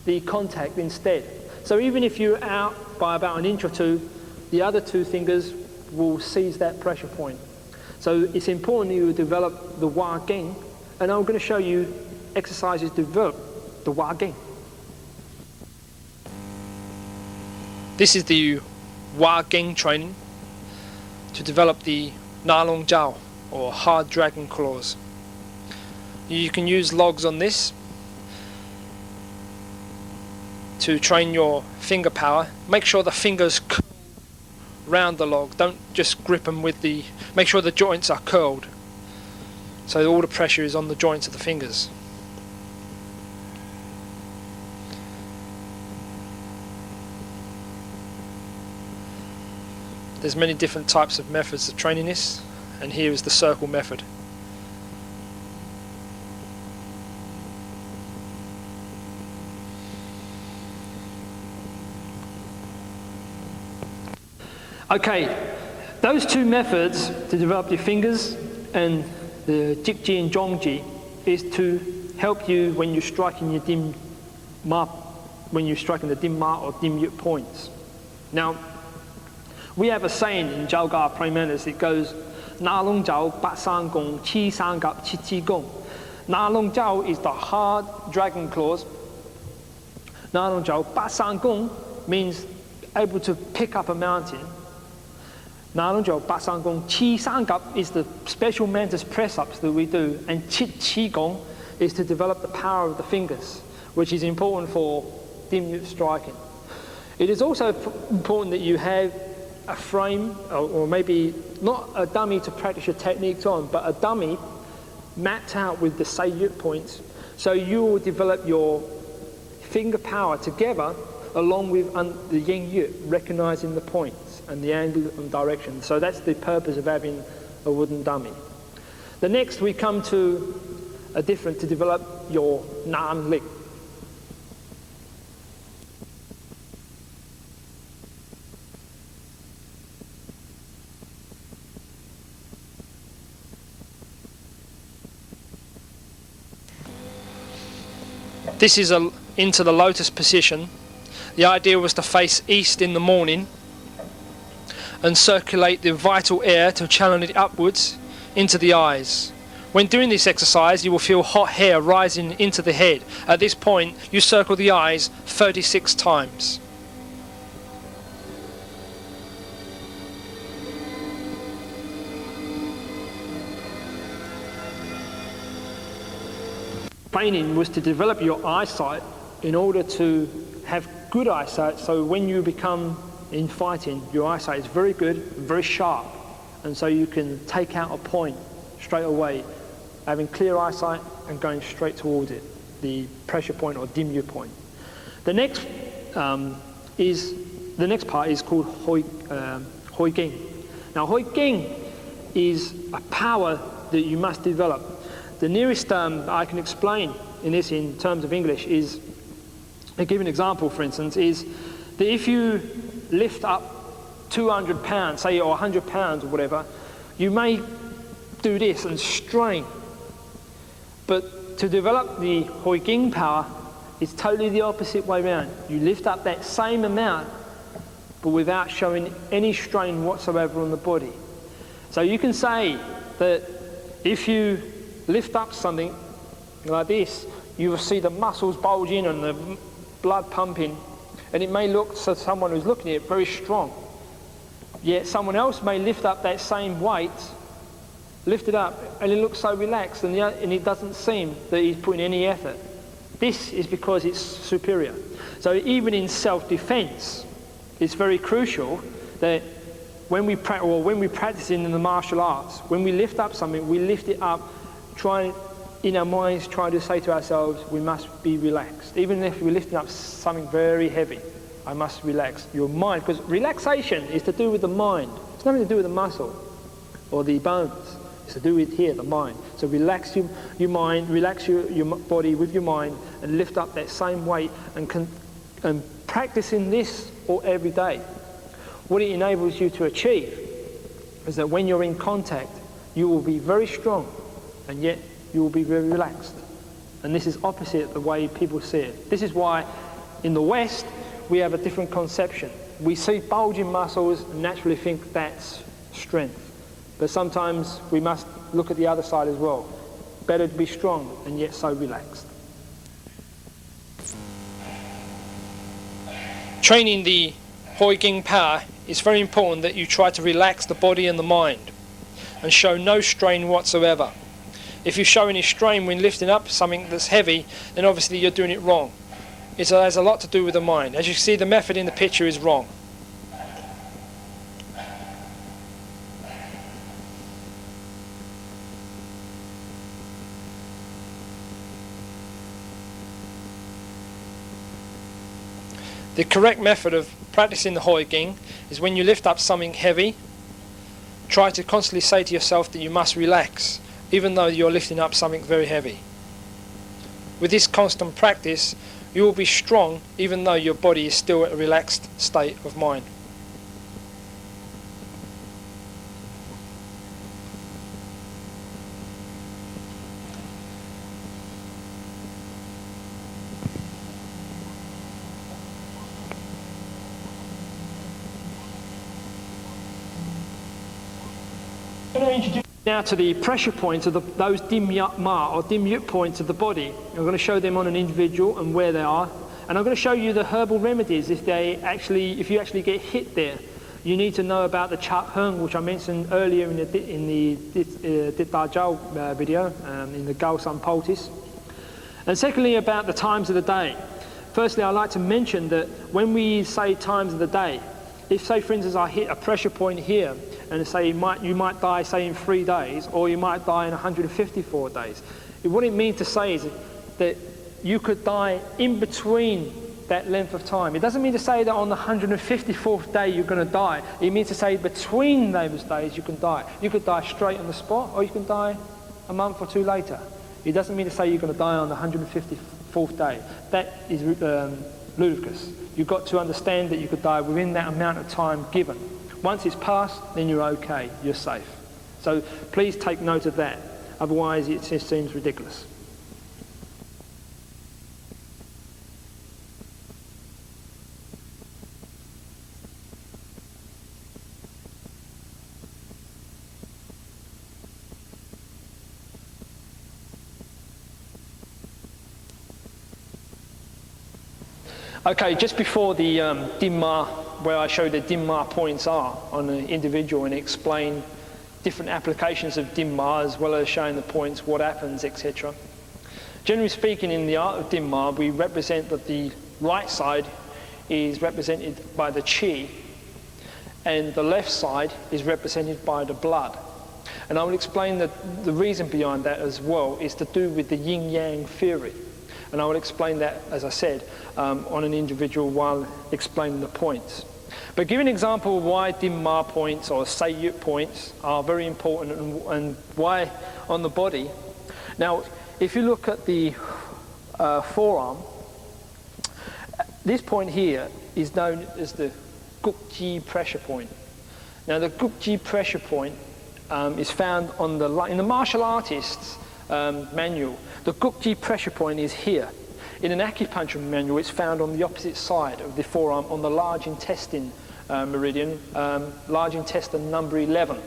the contact instead. So even if you're out by about an inch or 2, the other 2 fingers will seize that pressure point. So it's important that you develop the Wa Geng, and I'm going to show you exercises to develop the Wa Geng. This is the Wa Geng training to develop the Na Long Jiao, or hard dragon claws. You can use logs on this to train your finger power. Make sure the fingers curl round the log, don't just grip them with the, make sure the joints are curled so all the pressure is on the joints of the fingers. There's many different types of methods of training this, and here is the circle method. Okay, those 2 methods to develop your fingers and the jikji and zhongji is to help you when you're striking your dim ma, when you're striking the dim ma or dim yut points. Now, we have a saying in Chou Gar praying mantis. It goes, Na Long Jiao, Bat San Gong, Qi San Gap, Qi Qi Gong. Na Long Jiao is the hard dragon claws. Na Long Jiao, Bat San Gong means able to pick up a mountain. Na Long Jiao, Bat San Gong, Qi San Gap is the special mantis press-ups that we do, and Qi Qi Gong is to develop the power of the fingers, which is important for dim striking. It is also important that you have a frame, or maybe not a dummy to practice your techniques on, but a dummy mapped out with the Yip points, so you will develop your finger power together along with the Yin Yip, recognizing the points and the angle and direction. So that's the purpose of having a wooden dummy. The next we come to a different to develop your Nan Lik. This is into the lotus position. The idea was to face east in the morning and circulate the vital air to channel it upwards into the eyes. When doing this exercise, you will feel hot hair rising into the head. At this point, you circle the eyes 36 times. Training was to develop your eyesight in order to have good eyesight, so when you become in fighting, your eyesight is very good, very sharp, and so you can take out a point straight away, having clear eyesight and going straight towards it, the pressure point or dimyu point. The next part is called Hoi Ging. Now Hoi Ging is a power that you must develop. The nearest I can explain in this in terms of English is, I'll give you an example for instance, is that if you lift up 200 pounds, say, or 100 pounds or whatever, you may do this and strain. But to develop the Hoi Ging power, it's totally the opposite way around. You lift up that same amount, but without showing any strain whatsoever on the body. So you can say that if you lift up something like this, you will see the muscles bulging and the blood pumping, and it may look to someone who's looking at it very strong. Yet someone else may lift up that same weight, lift it up, and it looks so relaxed, and it doesn't seem that he's putting any effort. This is because it's superior. So even in self-defense, it's very crucial that when we practice in the martial arts, when we lift up something, we lift it up, in our minds try to say to ourselves, we must be relaxed. Even if we're lifting up something very heavy, I must relax your mind, because relaxation is to do with the mind. It's nothing to do with the muscle or the bones. It's to do with here, the mind. So relax your mind, relax your body with your mind, and lift up that same weight, and practicing this every day. What it enables you to achieve is that when you're in contact, you will be very strong, and yet you will be very relaxed. And this is opposite the way people see it. This is why in the West we have a different conception. We see bulging muscles and naturally think that's strength. But sometimes we must look at the other side as well. Better to be strong and yet so relaxed. Training the Hoi Ging power, it's very important that you try to relax the body and the mind and show no strain whatsoever. If you show any strain when lifting up something that's heavy, then obviously you're doing it wrong. It has a lot to do with the mind. As you see, the method in the picture is wrong. The correct method of practicing the Hoi Ging is when you lift up something heavy, try to constantly say to yourself that you must relax, even though you're lifting up something very heavy. With this constant practice, you will be strong even though your body is still at a relaxed state of mind. I'm going to Now to the pressure points of those dim ma or dim yut points of the body. I'm going to show them on an individual and where they are. And I'm going to show you the herbal remedies if you actually get hit there. You need to know about the chap hung, which I mentioned earlier in the Dit Da Jiao video, in the Gao Sun Poultice. And secondly, about the times of the day. Firstly, I'd like to mention that when we say times of the day, if, say, for instance, I hit a pressure point here, and say you might die, say, in 3 days, or you might die in 154 days. What it means to say is that you could die in between that length of time. It doesn't mean to say that on the 154th day you're going to die. It means to say between those days you can die. You could die straight on the spot, or you can die a month or two later. It doesn't mean to say you're going to die on the 154th day. That is ludicrous. You've got to understand that you could die within that amount of time given. Once it's passed, then you're okay, you're safe. So please take note of that, otherwise it just seems ridiculous. Okay, just before the dim ma, where I show the dim ma points are on an individual and explain different applications of dim ma as well as showing the points, what happens, etc. Generally speaking, in the art of dim ma, we represent that the right side is represented by the chi and the left side is represented by the blood. And I will explain that the reason behind that as well is to do with the yin-yang theory. And I will explain that, as I said, on an individual while explaining the points. But give an example of why dim ma points or say yut points are very important and why on the body. Now, if you look at the forearm, this point here is known as the gukji pressure point. Now, the gukji pressure point is found on in the martial artists manual. The gukji pressure point is here. In an acupuncture manual, it's found on the opposite side of the forearm on the large intestine meridian, large intestine number 11.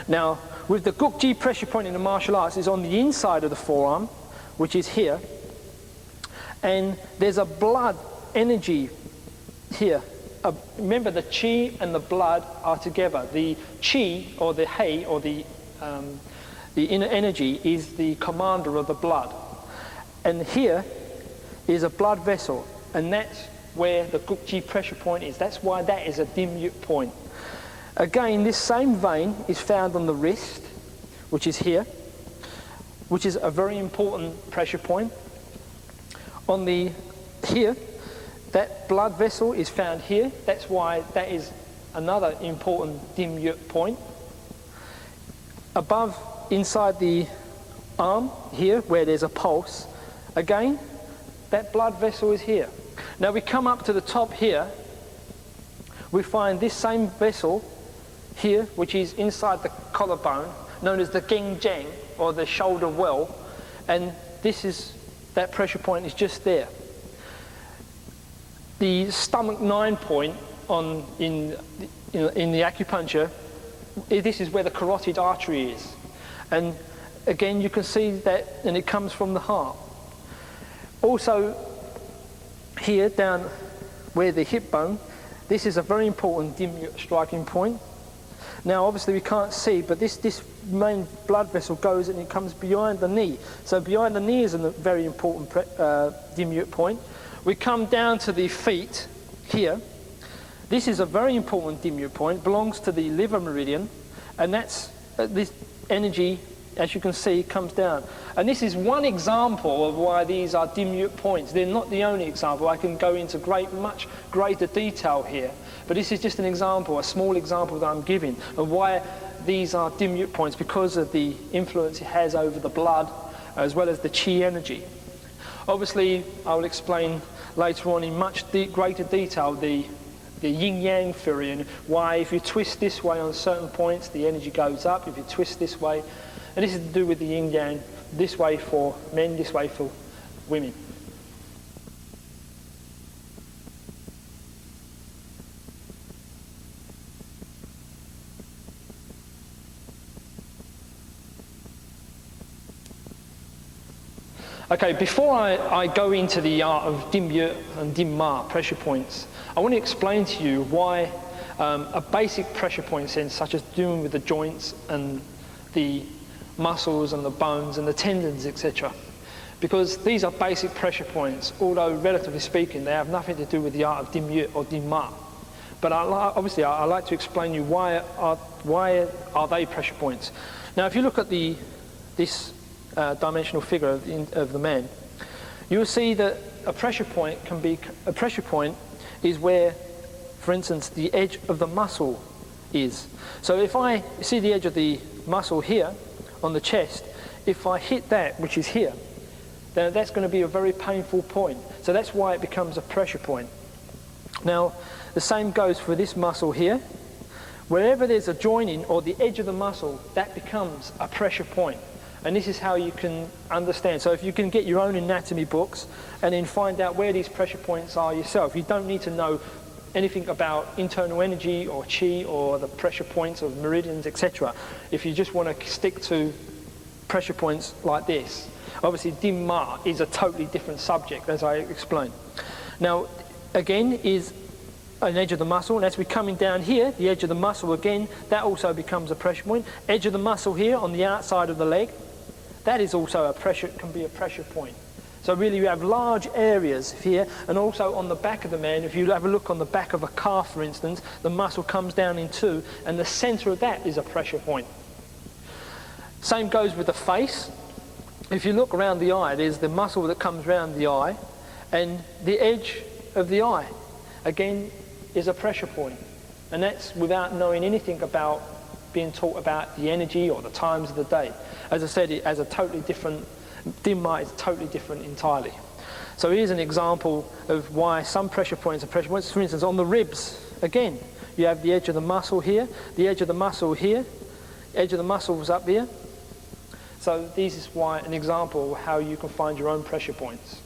Now, with the gukji pressure point in the martial arts, is on the inside of the forearm, which is here, and there's a blood energy here. Remember, the chi and the blood are together. The chi, or the hei, or the inner energy, is the commander of the blood. And here is a blood vessel, and that's where the gukji pressure point is. That's why that is a dim yut point. Again, this same vein is found on the wrist, which is here, which is a very important pressure point. On the here, that blood vessel is found here. That's why that is another important dim yut point. Above, inside the arm here, where there's a pulse, again, that blood vessel is here. Now we come up to the top here, we find this same vessel here, which is inside the collarbone, known as the gengjang, or the shoulder well, and that pressure point is just there. The stomach 9 point in the acupuncture, this is where the carotid artery is. And again, you can see that, and it comes from the heart. Also, here down where the hip bone, this is a very important dim yut striking point. Now, obviously, we can't see, but this main blood vessel goes and it comes behind the knee. So behind the knee is a very important dim yut point. We come down to the feet here. This is a very important dim yut point, belongs to the liver meridian, and that's this energy, as you can see, comes down. And this is one example of why these are dim yut points. They're not the only example. I can go into much greater detail here, but this is just an example, a small example that I'm giving of why these are dim yut points, because of the influence it has over the blood as well as the chi energy. Obviously, I will explain later on in much greater detail the yin-yang theory and why if you twist this way on certain points, the energy goes up. If you twist this way, and this is to do with the yin-yang, this way for men, this way for women. Okay, before I go into the art of dim yue and dim ma, pressure points, I want to explain to you why a basic pressure point sense, such as doing with the joints and the muscles and the bones and the tendons, etc. Because these are basic pressure points, although relatively speaking, they have nothing to do with the art of dim yue or dim ma. But obviously, I like to explain to you why are they pressure points. Now, if you look at this dimensional figure of the man, you will see that a pressure point is where, for instance, the edge of the muscle is. So if I see the edge of the muscle here on the chest, if I hit that, which is here, then that's going to be a very painful point. So that's why it becomes a pressure point. Now, the same goes for this muscle here. Wherever there's a joining or the edge of the muscle, that becomes a pressure point. And this is how you can understand. So if you can get your own anatomy books and then find out where these pressure points are yourself. You don't need to know anything about internal energy or chi or the pressure points of meridians, etc. If you just want to stick to pressure points like this. Obviously, dim ma is a totally different subject, as I explained. Now, again, is an edge of the muscle, and as we're coming down here, the edge of the muscle again, that also becomes a pressure point. Edge of the muscle here on the outside of the leg, that is also can be a pressure point. So really you have large areas here, and also on the back of the man, if you have a look on the back of a calf, for instance, the muscle comes down in two, and the center of that is a pressure point. Same goes with the face. If you look around the eye, there's the muscle that comes around the eye, and the edge of the eye, again, is a pressure point. And that's without knowing anything about being taught about the energy or the times of the day. As I said, it has a totally different, dim ma is totally different entirely. So here's an example of why some pressure points are pressure points. For instance, on the ribs, again, you have the edge of the muscle here, the edge of the muscle here, edge of the muscles up here. So this is why an example of how you can find your own pressure points.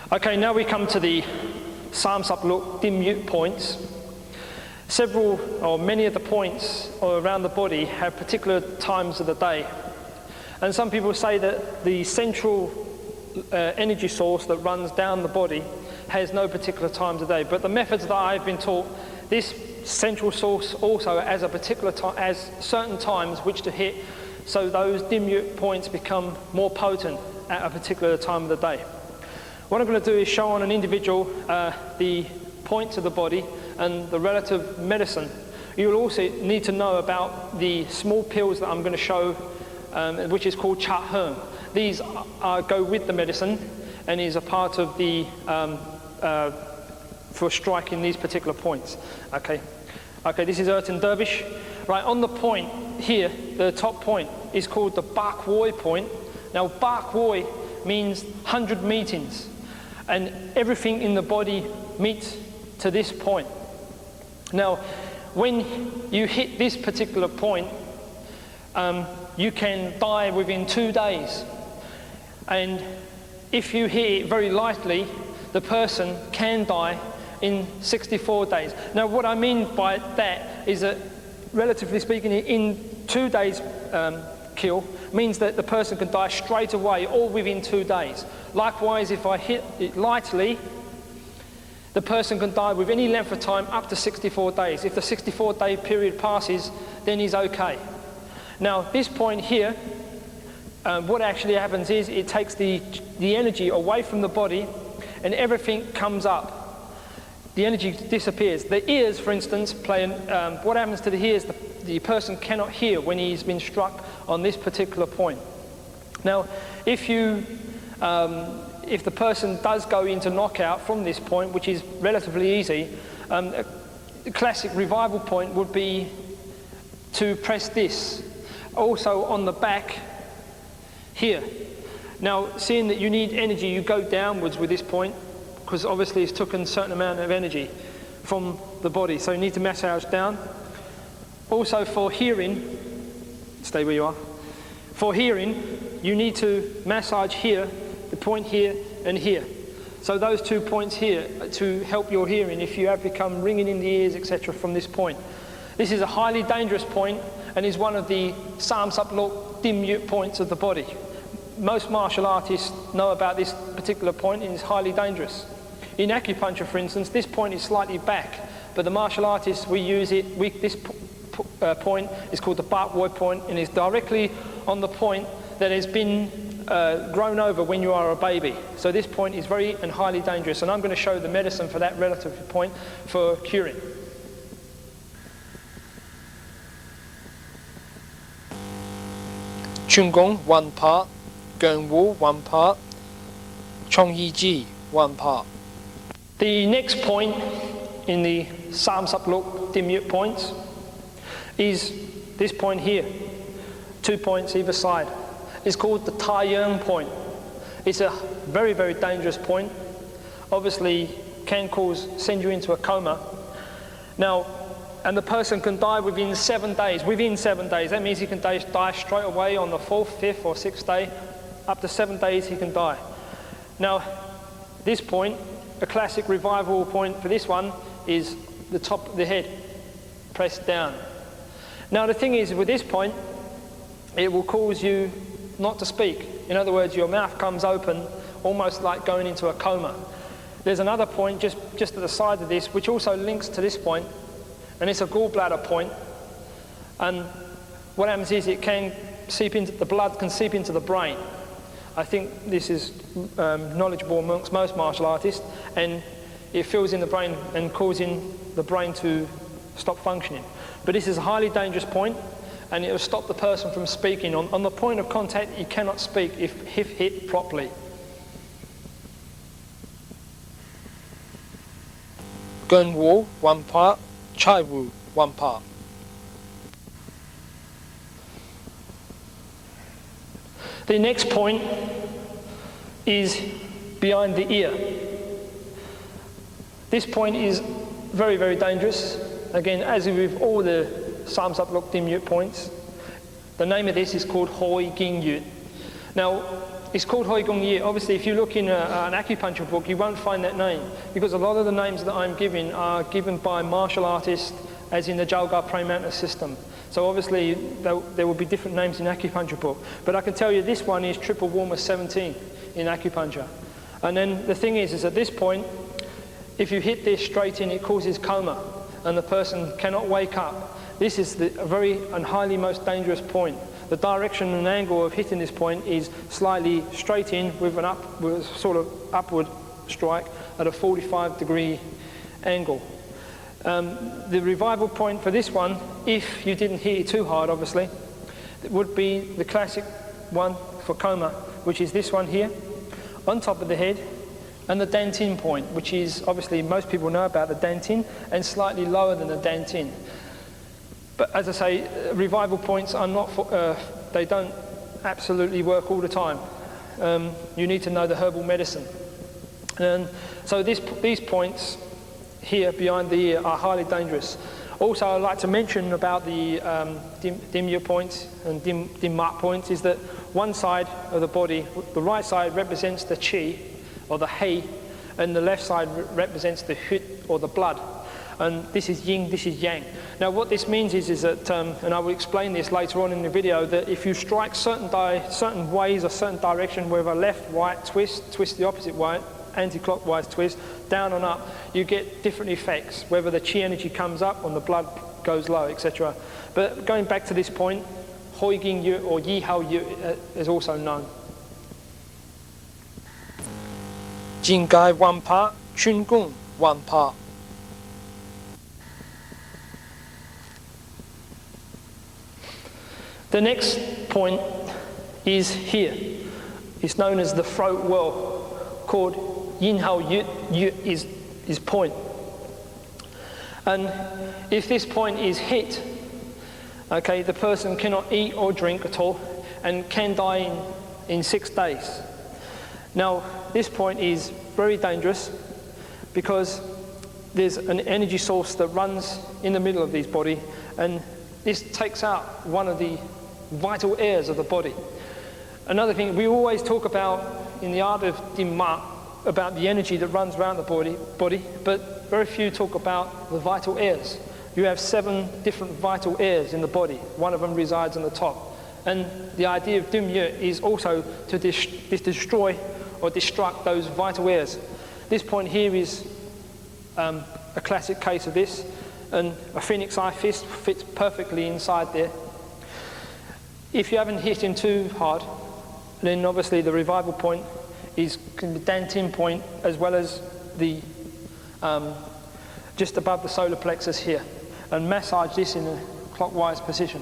Okay, now we come to the samsap dim yue points. Several or many of the points around the body have particular times of the day. And some people say that the central energy source that runs down the body has no particular times of day. But the methods that I've been taught, this central source also has a particular time, has certain times which to hit, so those dim yue points become more potent at a particular time of the day. What I'm going to do is show on an individual the points of the body and the relative medicine. You will also need to know about the small pills that I'm going to show, which is called cha heng. These go with the medicine and is a part of the for striking these particular points. Okay, this is Erten Dervish. Right, on the point here, the top point is called the Bak Woi point. Now, Bak Woi means 100 meetings. And everything in the body meets to this point. Now, when you hit this particular point, you can die within 2 days. And if you hit it very lightly, the person can die in 64 days. Now, what I mean by that is that, relatively speaking, in 2 days kill means that the person can die straight away or within 2 days. Likewise, if I hit it lightly, the person can die with any length of time up to 64 days. If the 64-day period passes, then he's okay. Now, this point here, what actually happens is it takes the energy away from the body and everything comes up. The energy disappears. The ears, for instance, what happens to the ears, the person cannot hear when he's been struck on this particular point. Now, if the person does go into knockout from this point, which is relatively easy, a classic revival point would be to press this. Also on the back here. Now, seeing that you need energy, you go downwards with this point, because obviously it's taken a certain amount of energy from the body, so you need to massage down. Also for hearing, stay where you are. For hearing, you need to massage here, the point here and here. So those 2 points here to help your hearing if you have become ringing in the ears, etc. from this point. This is a highly dangerous point and is one of the Sam Sap Lok Dim Yut points of the body. Most martial artists know about this particular point and it's highly dangerous. In acupuncture, for instance, this point is slightly back, but the martial artists, we use it, this point is called the Bak Woi point and is directly on the point that has been grown over when you are a baby. So this point is very and highly dangerous, and I'm going to show the medicine for that relative point for curing. Chung Gong, 1 part. Gong Wu, 1 part. Chong Yi Ji, 1 part. The next point in the Sam Sap Lok Dim Yut points is this point here. 2 points either side. It's called the Tai Yung point. It's a very, very dangerous point. Obviously can send you into a coma. Now, and the person can die within 7 days. Within 7 days, that means he can die straight away on the 4th, 5th or 6th day. Up to 7 days he can die. Now, this point, a classic revival point for this one is the top of the head, pressed down. Now the thing is, with this point, it will cause you not to speak. In other words, your mouth comes open, almost like going into a coma. There's another point just at the side of this, which also links to this point, and it's a gallbladder point. And what happens is it can seep into the blood, can seep into the brain. I think this is knowledgeable amongst most martial artists, and it fills in the brain and causing the brain to stop functioning. But this is a highly dangerous point, and it will stop the person from speaking. On the point of contact, you cannot speak if hit properly. Gun Wu, 1 part. Chai Wu, 1 part. The next point is behind the ear. This point is very, very dangerous. Again, as with all the Sam Sap Lok Dim Yut points, the name of this is called Hoi Ging Yut. Now, it's called Hoi Ging Yut. Obviously, if you look in an acupuncture book, you won't find that name, because a lot of the names that I'm giving are given by martial artists, as in the Chou Gar Prey Mantis system. So obviously, there will be different names in acupuncture book. But I can tell you this one is triple warmer 17 in acupuncture. And then the thing is at this point, if you hit this straight in, it causes coma, and the person cannot wake up. This is the very and highly most dangerous point. The direction and angle of hitting this point is slightly straight in with a sort of upward strike at a 45-degree angle. The revival point for this one, if you didn't hit it too hard, obviously, it would be the classic one for coma, which is this one here, on top of the head, and the dantin point, which is obviously most people know about the dantin, and slightly lower than the dantin. But as I say, revival points are not they don't absolutely work all the time. You need to know the herbal medicine. And so these points here behind the ear are highly dangerous. Also, I'd like to mention about the dim yut points and dim mat points is that one side of the body, the right side represents the chi or the hei, and the left side represents the hut or the blood. And this is yin, this is yang. Now what this means is that, and I will explain this later on in the video, that if you strike certain ways or certain direction, whether left, right, twist the opposite way, anti-clockwise twist, down and up, you get different effects, whether the chi energy comes up or the blood goes low, etc. But going back to this point, Hoi Ging Yut or Yi Hao Yut is also known. Jin Gai 1 part, Chun Gong 1 part. The next point is here. It's known as the throat well, called Yin Hao Yut. Yut is point. And if this point is hit, okay, the person cannot eat or drink at all and can die in 6 days. Now, this point is very dangerous because there's an energy source that runs in the middle of this body, and this takes out one of the vital airs of the body. Another thing we always talk about in the art of dim mat, about the energy that runs around the body, but very few talk about the vital airs. You have 7 different vital airs in the body. One of them resides on the top. And the idea of Dumye is also to destroy or destruct those vital airs. This point here is a classic case of this, and a phoenix eye fist fits perfectly inside there. If you haven't hit him too hard, then obviously the revival point is the Dantin point, as well as the just above the solar plexus here, and massage this in a clockwise position.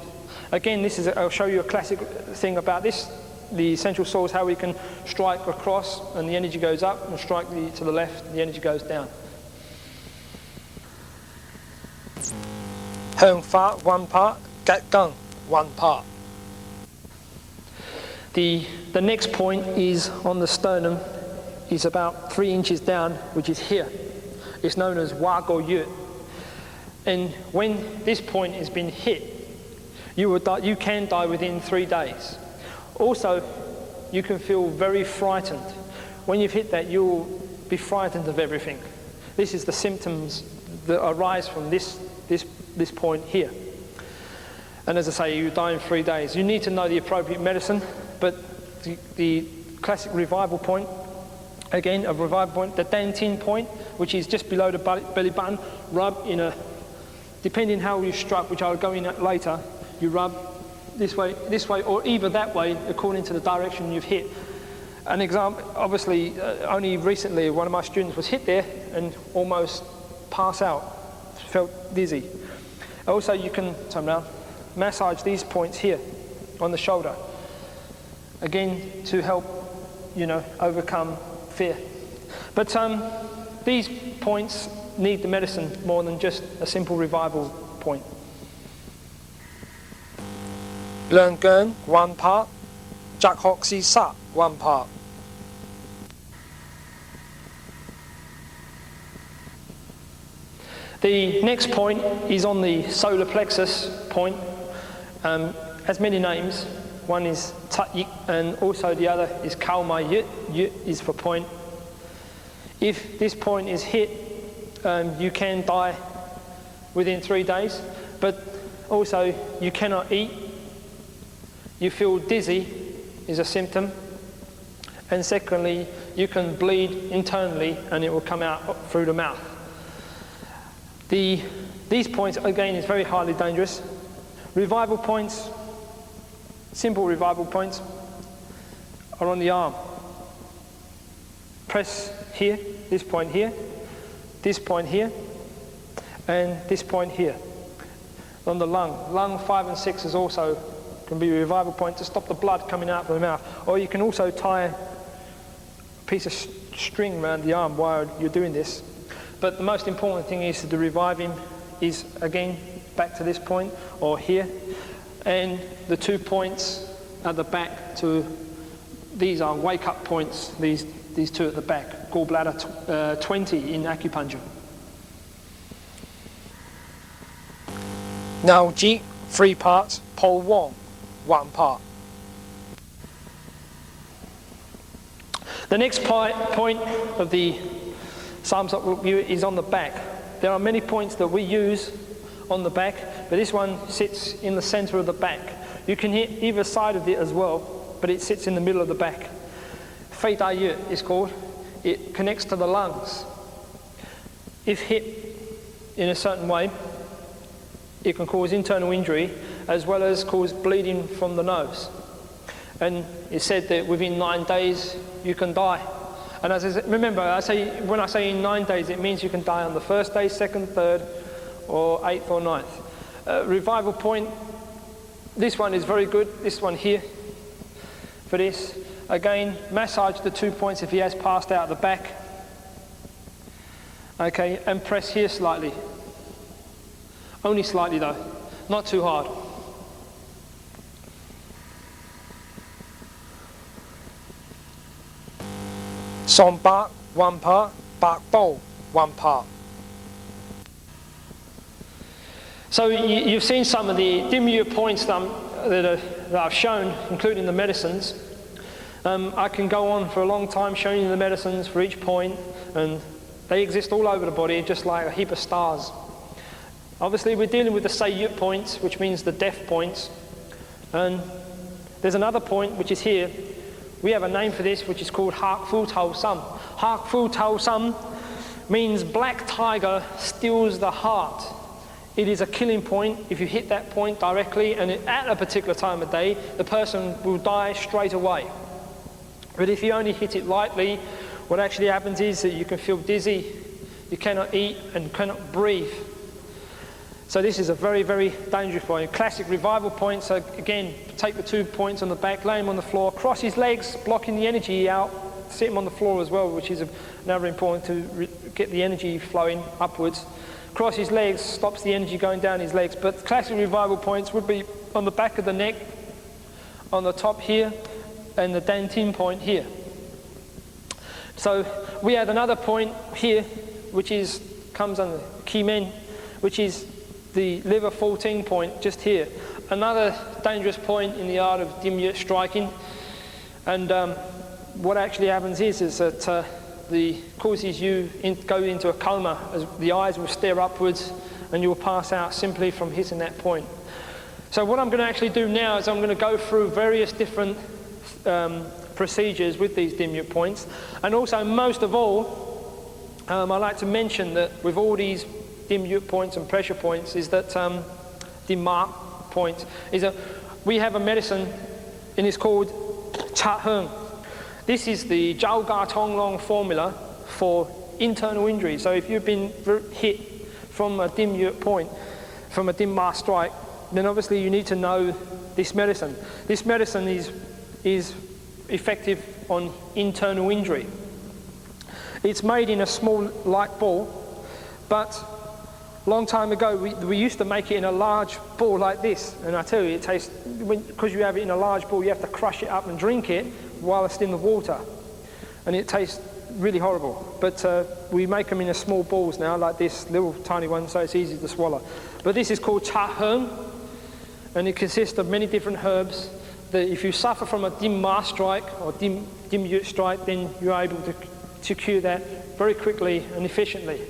Again, I'll show you a classic thing about this. The essential source, how we can strike across and the energy goes up, and strike to the left, the energy goes down. Hung Fa, 1 part, Gat Gung, 1 part. The next point is on the sternum, is about 3 inches down, which is here. It's known as Wa Go Yut. And when this point has been hit, you can die within 3 days. Also, you can feel very frightened. When you've hit that, you'll be frightened of everything. This is the symptoms that arise from this point here. And as I say, you die in 3 days. You need to know the appropriate medicine, but the classic revival point, again, a revival point, the Dantin point, which is just below the belly button, rub in depending how you struck, which I'll go in at later, you rub this way, or either that way, according to the direction you've hit. An example, obviously, only recently, one of my students was hit there and almost pass out, felt dizzy. Also, you can, turn around, massage these points here on the shoulder. Again, to help, overcome fear. But these points need the medicine more than just a simple revival point. Learn Gern, 1 part. Jack Hoxie Sa, 1 part. The next point is on the solar plexus point. Has many names. One is Tatyik, and also the other is Kauma Yut. Yut is for point. If this point is hit, you can die within 3 days, but also you cannot eat. You feel dizzy is a symptom, and secondly, you can bleed internally and it will come out through the mouth. These points, again, is very highly dangerous. Revival points, simple revival points, are on the arm. Press here, this point here, and this point here. On the lung 5 and 6 is also can be a revival point to stop the blood coming out from the mouth. Or you can also tie a piece of string around the arm while you're doing this. But the most important thing is to revive him is, again, back to this point or here. And the 2 points at the back, these are wake-up points, these 2 at the back, gallbladder 20 in acupuncture. Now Ji, 3 parts, Pol Wong, 1 part. The next point of the Samsok view is on the back. There are many points that we use on the back, but this one sits in the center of the back. You can hit either side of it as well, but it sits in the middle of the back. Fei Da Yue is called. It connects to the lungs. If hit in a certain way, it can cause internal injury as well as cause bleeding from the nose. And it's said that within 9 days you can die. And remember, when I say in 9 days, it means you can die on the 1st day, 2nd, 3rd, or 8th or 9th. Revival point, this one is very good, this one here, for this. Again, massage the 2 points if he has passed out the back. Okay, and press here slightly. Only slightly though, not too hard. Som Bak, 1 part, Bak Bowl, 1 part. So you've seen some of the Dimyu points that I've shown, including the medicines. I can go on for a long time showing you the medicines for each point, and they exist all over the body, just like a heap of stars. Obviously, we're dealing with the Yip points, which means the death points. And there's another point, which is here. We have a name for this, which is called Hak Fu Tao Sum. Hak Fu Tao Sum means black tiger steals the heart. It is a killing point. If you hit that point directly, and at a particular time of day, the person will die straight away. But if you only hit it lightly, what actually happens is that you can feel dizzy, you cannot eat, and cannot breathe. So this is a very, very dangerous point. Classic revival point, so again, take the 2 points on the back, lay him on the floor, cross his legs, blocking the energy out, sit him on the floor as well, which is another important to get the energy flowing upwards. Cross his legs, stops the energy going down his legs. But classic revival points would be on the back of the neck, on the top here, and the dantin point here. So we have another point here, which comes under key men, which is the liver 14 point just here. Another dangerous point in the art of dim yurt striking. And what actually happens is that causes you go into a coma, as the eyes will stare upwards and you will pass out simply from hitting that point. So what I'm going to actually do now is I'm going to go through various different procedures with these dim yurt points. And also, most of all, I like to mention that with all these dim yurt points and pressure points is that dim mark points is that we have a medicine, and it's called Cha Hung. This is the Chou Gар Tong Long formula for internal injury. So if you've been hit from a dim yurt point, from a dim mark strike, then obviously you need to know this medicine. This medicine is effective on internal injury. It's made in a small light ball, but long time ago, we used to make it in a large ball like this, and I tell you, it tastes, because you have it in a large ball, you have to crush it up and drink it while it's in the water, and it tastes really horrible. But we make them in a small balls now, like this, little tiny one, so it's easy to swallow. But this is called Cha Hung, and it consists of many different herbs that if you suffer from a dim ma strike or dim yurt strike, then you're able to cure that very quickly and efficiently.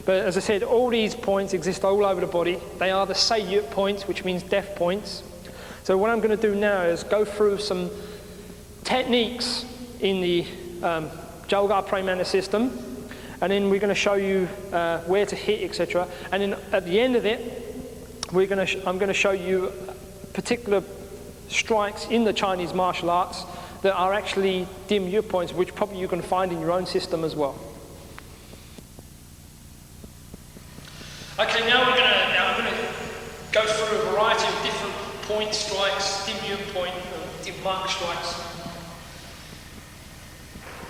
But as I said, all these points exist all over the body. They are the Yip points, which means death points. So what I'm going to do now is go through some techniques in the Chou Gar Pramana system, and then we're going to show you where to hit, etc. And then at the end of it, I'm going to show you particular strikes in the Chinese martial arts that are actually dim yurt points, which probably you can find in your own system as well. Okay, now I'm going to go through a variety of different point strikes, dim yurt point, dim mark strikes.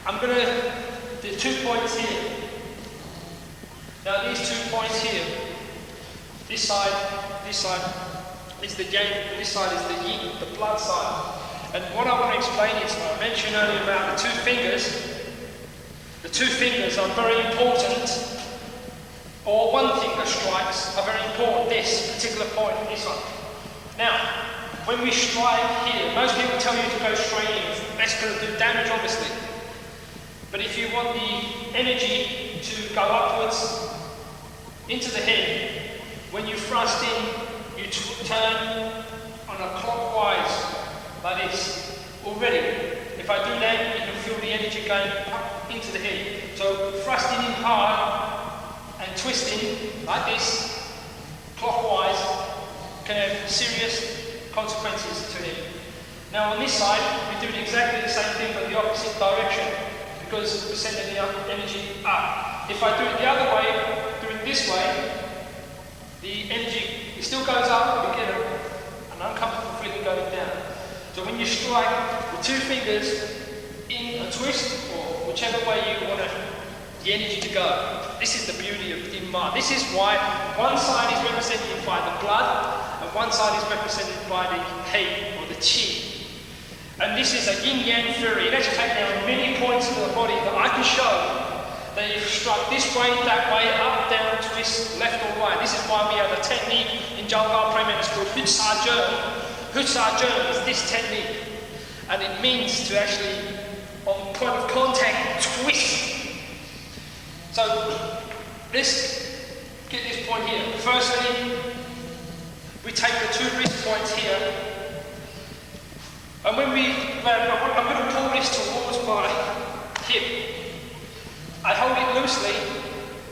I'm going to do 2 points here. Now these 2 points here, this side is the yang, this side is the yin, the blood side. And what I want to explain is, I mentioned earlier about the 2 fingers. The 2 fingers are very important, or one finger strikes are very important, this particular point, this one. Now, when we strike here, most people tell you to go straight in. That's going to do damage, obviously. But if you want the energy to go upwards into the head, when you thrust in, you turn on a clockwise, like this. Already, if I do that, you can feel the energy going up into the head. So thrusting in hard and twisting like this, clockwise, can have serious consequences to him. Now on this side, we're doing exactly the same thing but the opposite direction, because we're sending the energy up. If I do it the other way, do it this way, the energy, it still goes up, but we get an uncomfortable feeling going down. So when you strike with 2 fingers in a twist, or whichever way you want the energy to go, this is the beauty of dim ma. This is why one side is represented by the blood, and one side is represented by the hei, or the qi. And this is a yin-yang theory. It actually takes down many points of the body that I can show that if struck this way, that way, up, down, twist, left or right. This is why we have a technique in Chou Gar Pramana called Hut Sa Jern. Hut Sa Jern is this technique, and it means to actually point of contact twist. So let's get this point here. Firstly, we take the two wrist points here, and when we grab, I'm going to pull this towards my hip. I hold it loosely,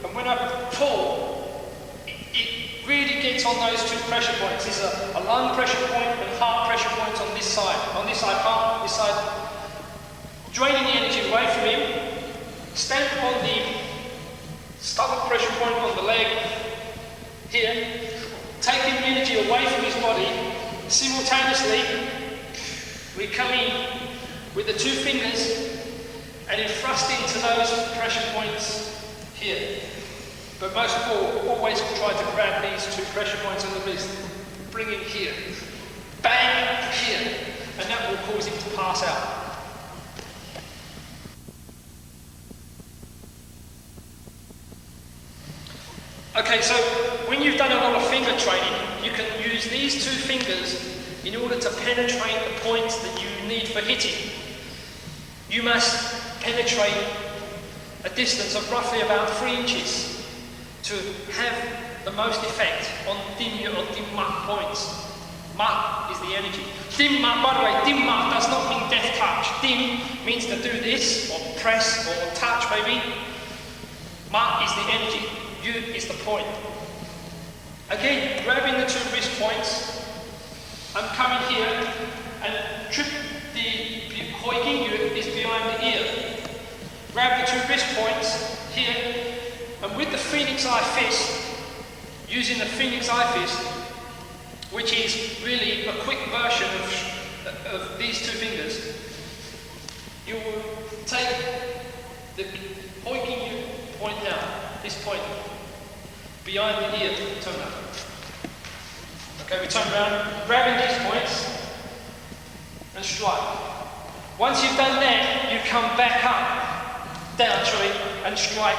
and when I pull, it really gets on those two pressure points. There's a lung pressure point and heart pressure points on this side. On this side, heart, this side. Draining the energy away from him. Stamp on the stomach pressure point on the leg here. Taking the energy away from his body. Simultaneously, we come in with the two fingers and then thrust into those pressure points here. But most of all, always try to grab these two pressure points on the wrist. Bring him here. Bang! Here. And that will cause him to pass out. Okay, so when you've done a lot of finger training, you can use these two fingers in order to penetrate the points that you need for hitting. You must penetrate a distance of roughly about 3 inches to have the most effect on dim or dim mak points. Mak is the energy. Dim mak, by the way, dim mak does not mean death touch. Dim means to do this, or press, or touch maybe. Mak is the energy. Yu is the point. Again, grabbing the two wrist points, I'm coming here and trip the hoiking yu is behind the ear. Grab the two wrist points here, and with the Phoenix Eye Fist, using the Phoenix Eye Fist, which is really a quick version of these two fingers, you will take the hoiking yu point now, this point, behind the ear, turn around. Okay, we turn around, grabbing these points, and strike. Once you've done that, you come back up, down tree, and strike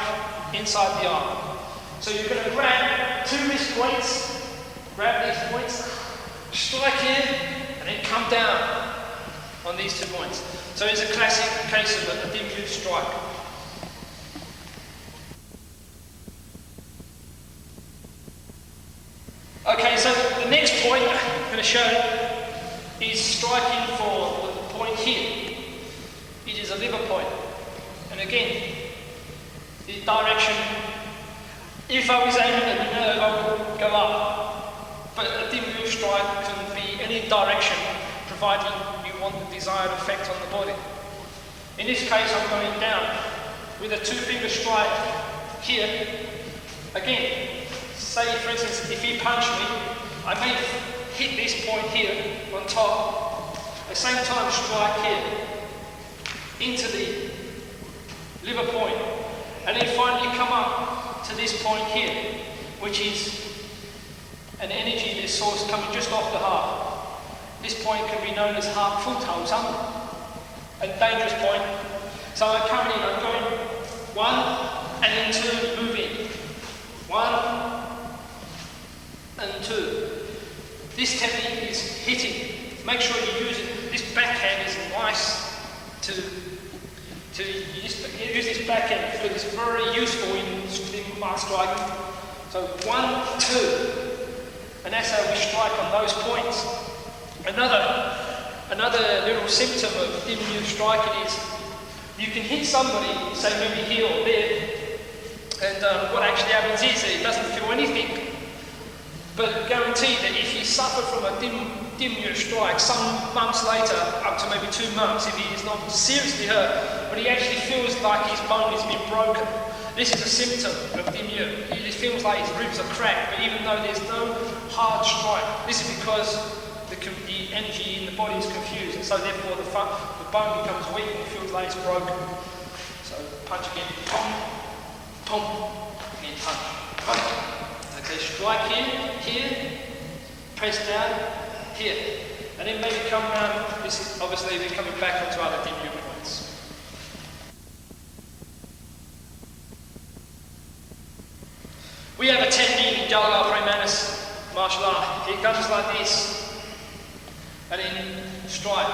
inside the arm. So you're going to grab two wrist points, grab these points, strike here, and then come down on these 2 points. So it's a classic case of a dim yu strike. Okay, so the next point I'm going to show is striking for the point here. It is a liver point. And again, the direction, if I was aiming at the nerve, I would go up. But a dim yu strike can be any direction, providing you want the desired effect on the body. In this case, I'm going down with a 2-finger strike here. Again, say for instance, if he punched me, I may hit this point here on top, at the same time strike here into the liver point, and then finally come up to this point here, which is an energy this source coming just off the heart. This point can be known as heart full-toe, a dangerous point. So I'm coming in, I'm going 1 and then 2, move in. 1 and 2. This technique is hitting. Make sure you use it. This backhand is nice to use this backhand because it's very useful in mark striking. So 1, 2. And that's how we strike on those points. Another little symptom of dim yu striking is you can hit somebody, say maybe here or there, and what actually happens is that it doesn't feel anything. But guaranteed that if you suffer from a dim yu strike, some months later, up to maybe 2 months, if he is not seriously hurt, but he actually feels like his bone has been broken, this is a symptom of dim yu. It feels like his ribs are cracked, but even though there's no hard strike, this is because the energy in the body is confused, and so therefore the bone becomes weak and it feels like it's broken. So punch again, pom, pom, again punch, punch. Okay, strike here, press down, here, and then maybe come around. This is obviously we're coming back onto other dim yu points. We have a technique in Chou Gар Premanis martial art. It comes like this, and then strike.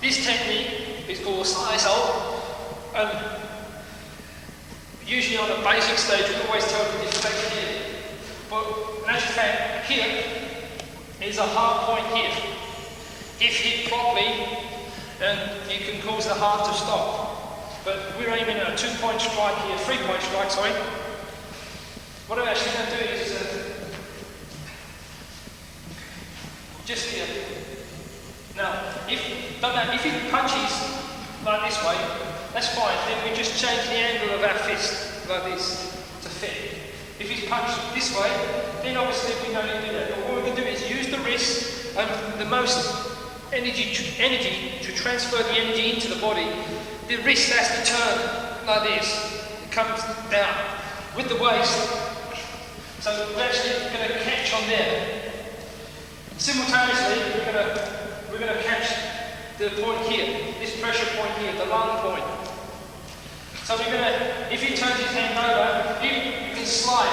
This technique is called sai sao. Usually on a basic stage, we always tell the deflect here. But in actual fact, here is a hard point here. If hit properly, you can cause the heart to stop. But we're aiming at a 2-point strike here, 3-point strike, sorry. What I'm actually going to do is just here. Now, if he punches like this way, that's fine. Then we just change the angle of our fist like this to fit. If he's punched this way, then obviously we don't need to do that. But what we're going to do is use the wrist and the most energy to transfer the energy into the body. The wrist has to turn like this. It comes down with the waist. So we're actually going to catch on there. Simultaneously, we're going to catch the point here, this pressure point here, the lung point. So we're going to, if he turns his hand over, you can slide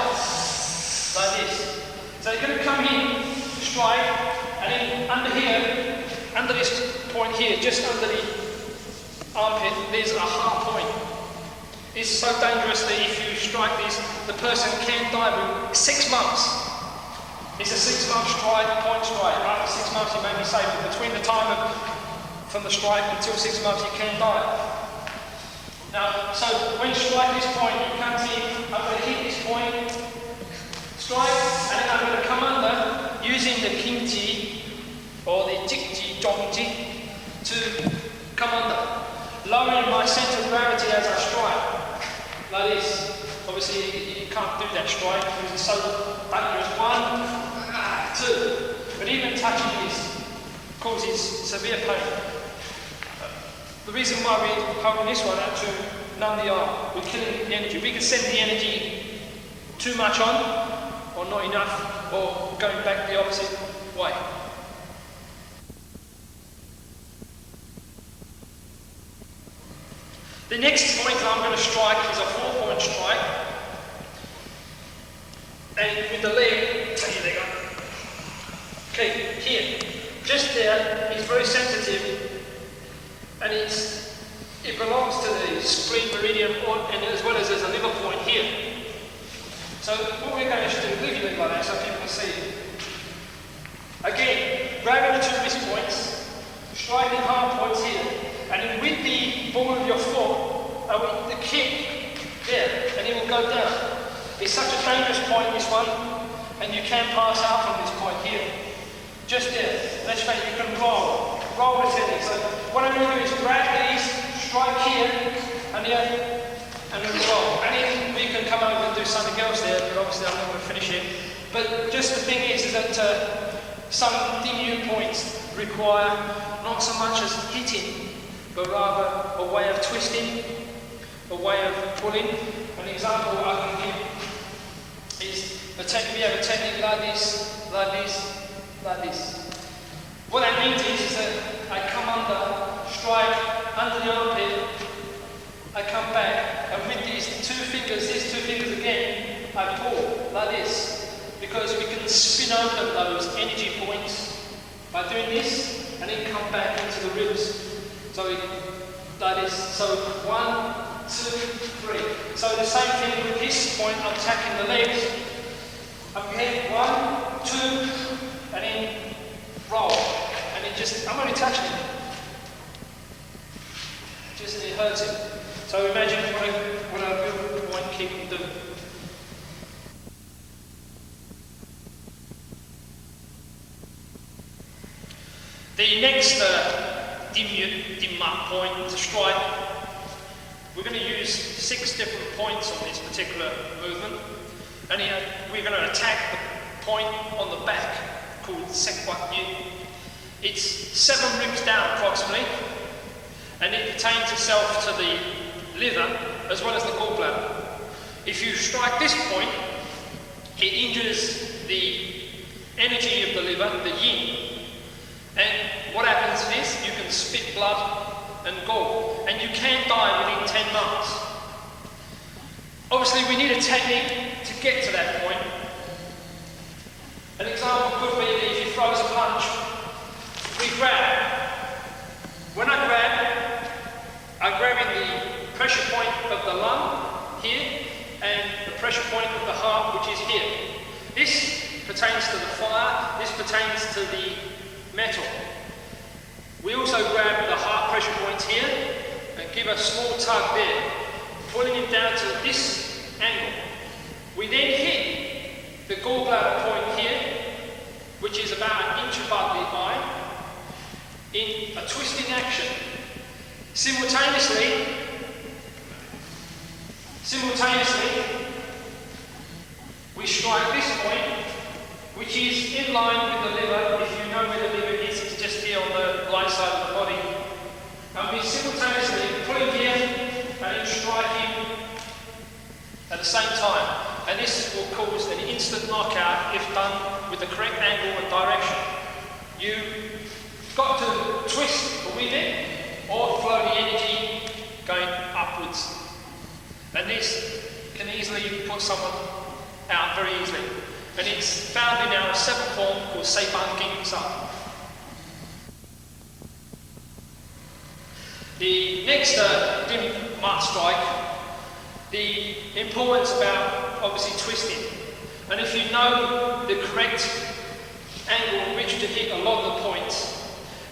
like this. So you're going to come in, strike, and then under here, under this point here, just under the armpit, there's a hard point. It's so dangerous that if you strike this, the person can die within 6 months. It's a 6-month strike, point strike. After 6 months, you may be safe. But between the time from the strike until 6 months, you can die. Now, so when you strike this point, you come in, I'm going to hit this point, strike, and then I'm going to come under using the kimchi or the jikji, jongji to come under, lowering my centre of gravity as I strike, like this. Obviously, you can't do that strike because it's so dangerous. 1, 2. But even touching this causes severe pain. The reason why we're holding this one out to numb the arm, we're killing the energy. We can send the energy too much on, or not enough, or going back the opposite way. The next point that I'm going to strike is a 4-point strike. And with the leg, take your leg up. Okay, here. Just there, it's very sensitive. And it belongs to the spleen meridian, and as well as there's a liver point here. So what we're going to do, leave your leg like that so people can see. Again, grabbing the 2 wrist points, striking hard points here, and then with the ball of your foot, the kick there, and it will go down. It's such a dangerous point, this one, and you can pass out from this point here. Just there. Let's face it, you can roll the technique. So what I'm going to do is grab these, strike here, and then roll. And then we can come over and do something else there, but obviously I'm not going to finish it. But just the thing is that some DMU points require not so much as hitting, but rather a way of twisting, a way of pulling. An example I can give is we have a technique like this, like this, like this. What that means is that I come under, strike under the armpit, I come back, and with these 2 fingers again, I pull like this, because we can spin open those energy points by doing this, and then come back into the ribs. So like this. So 1, 2, 3. So the same thing with this point, I'm attacking the legs. Okay, 1, 2, and then roll. And it just, I'm only touching it. Just it hurts it. So imagine what a real point kick will do. The next dim-mat point to strike, we're going to use 6 different points on this particular movement. And we're going to attack the point on the back called Sekwat Yin. It's 7 ribs down approximately, and it pertains itself to the liver as well as the gallbladder. If you strike this point, it injures the energy of the liver, the yin. And what happens is you can spit blood and gall, and you can die within 10 months. Obviously, we need a technique to get to that point. An example could be that if he throws a punch, we grab. When I'm grabbing the pressure pertains to the fire, this pertains to the metal. We also grab the heart pressure points here and give a small tug there, pulling it down to this angle. We then hit the gallbladder point here, which is about an inch above the eye, in a twisting action. Simultaneously, we strike this point, which is in line with the liver. If you know where the liver is, it's just here on the right side of the body. And we simultaneously pull him here and then strike him at the same time. And this will cause an instant knockout if done with the correct angle and direction. You've got to twist a wee bit or flow the energy going upwards. And this can easily put someone out very easily. And it's found in our seventh form called Seiban King Sa. The next dim mark strike, the importance about obviously twisting. And if you know the correct angle in which to hit a lot of the points,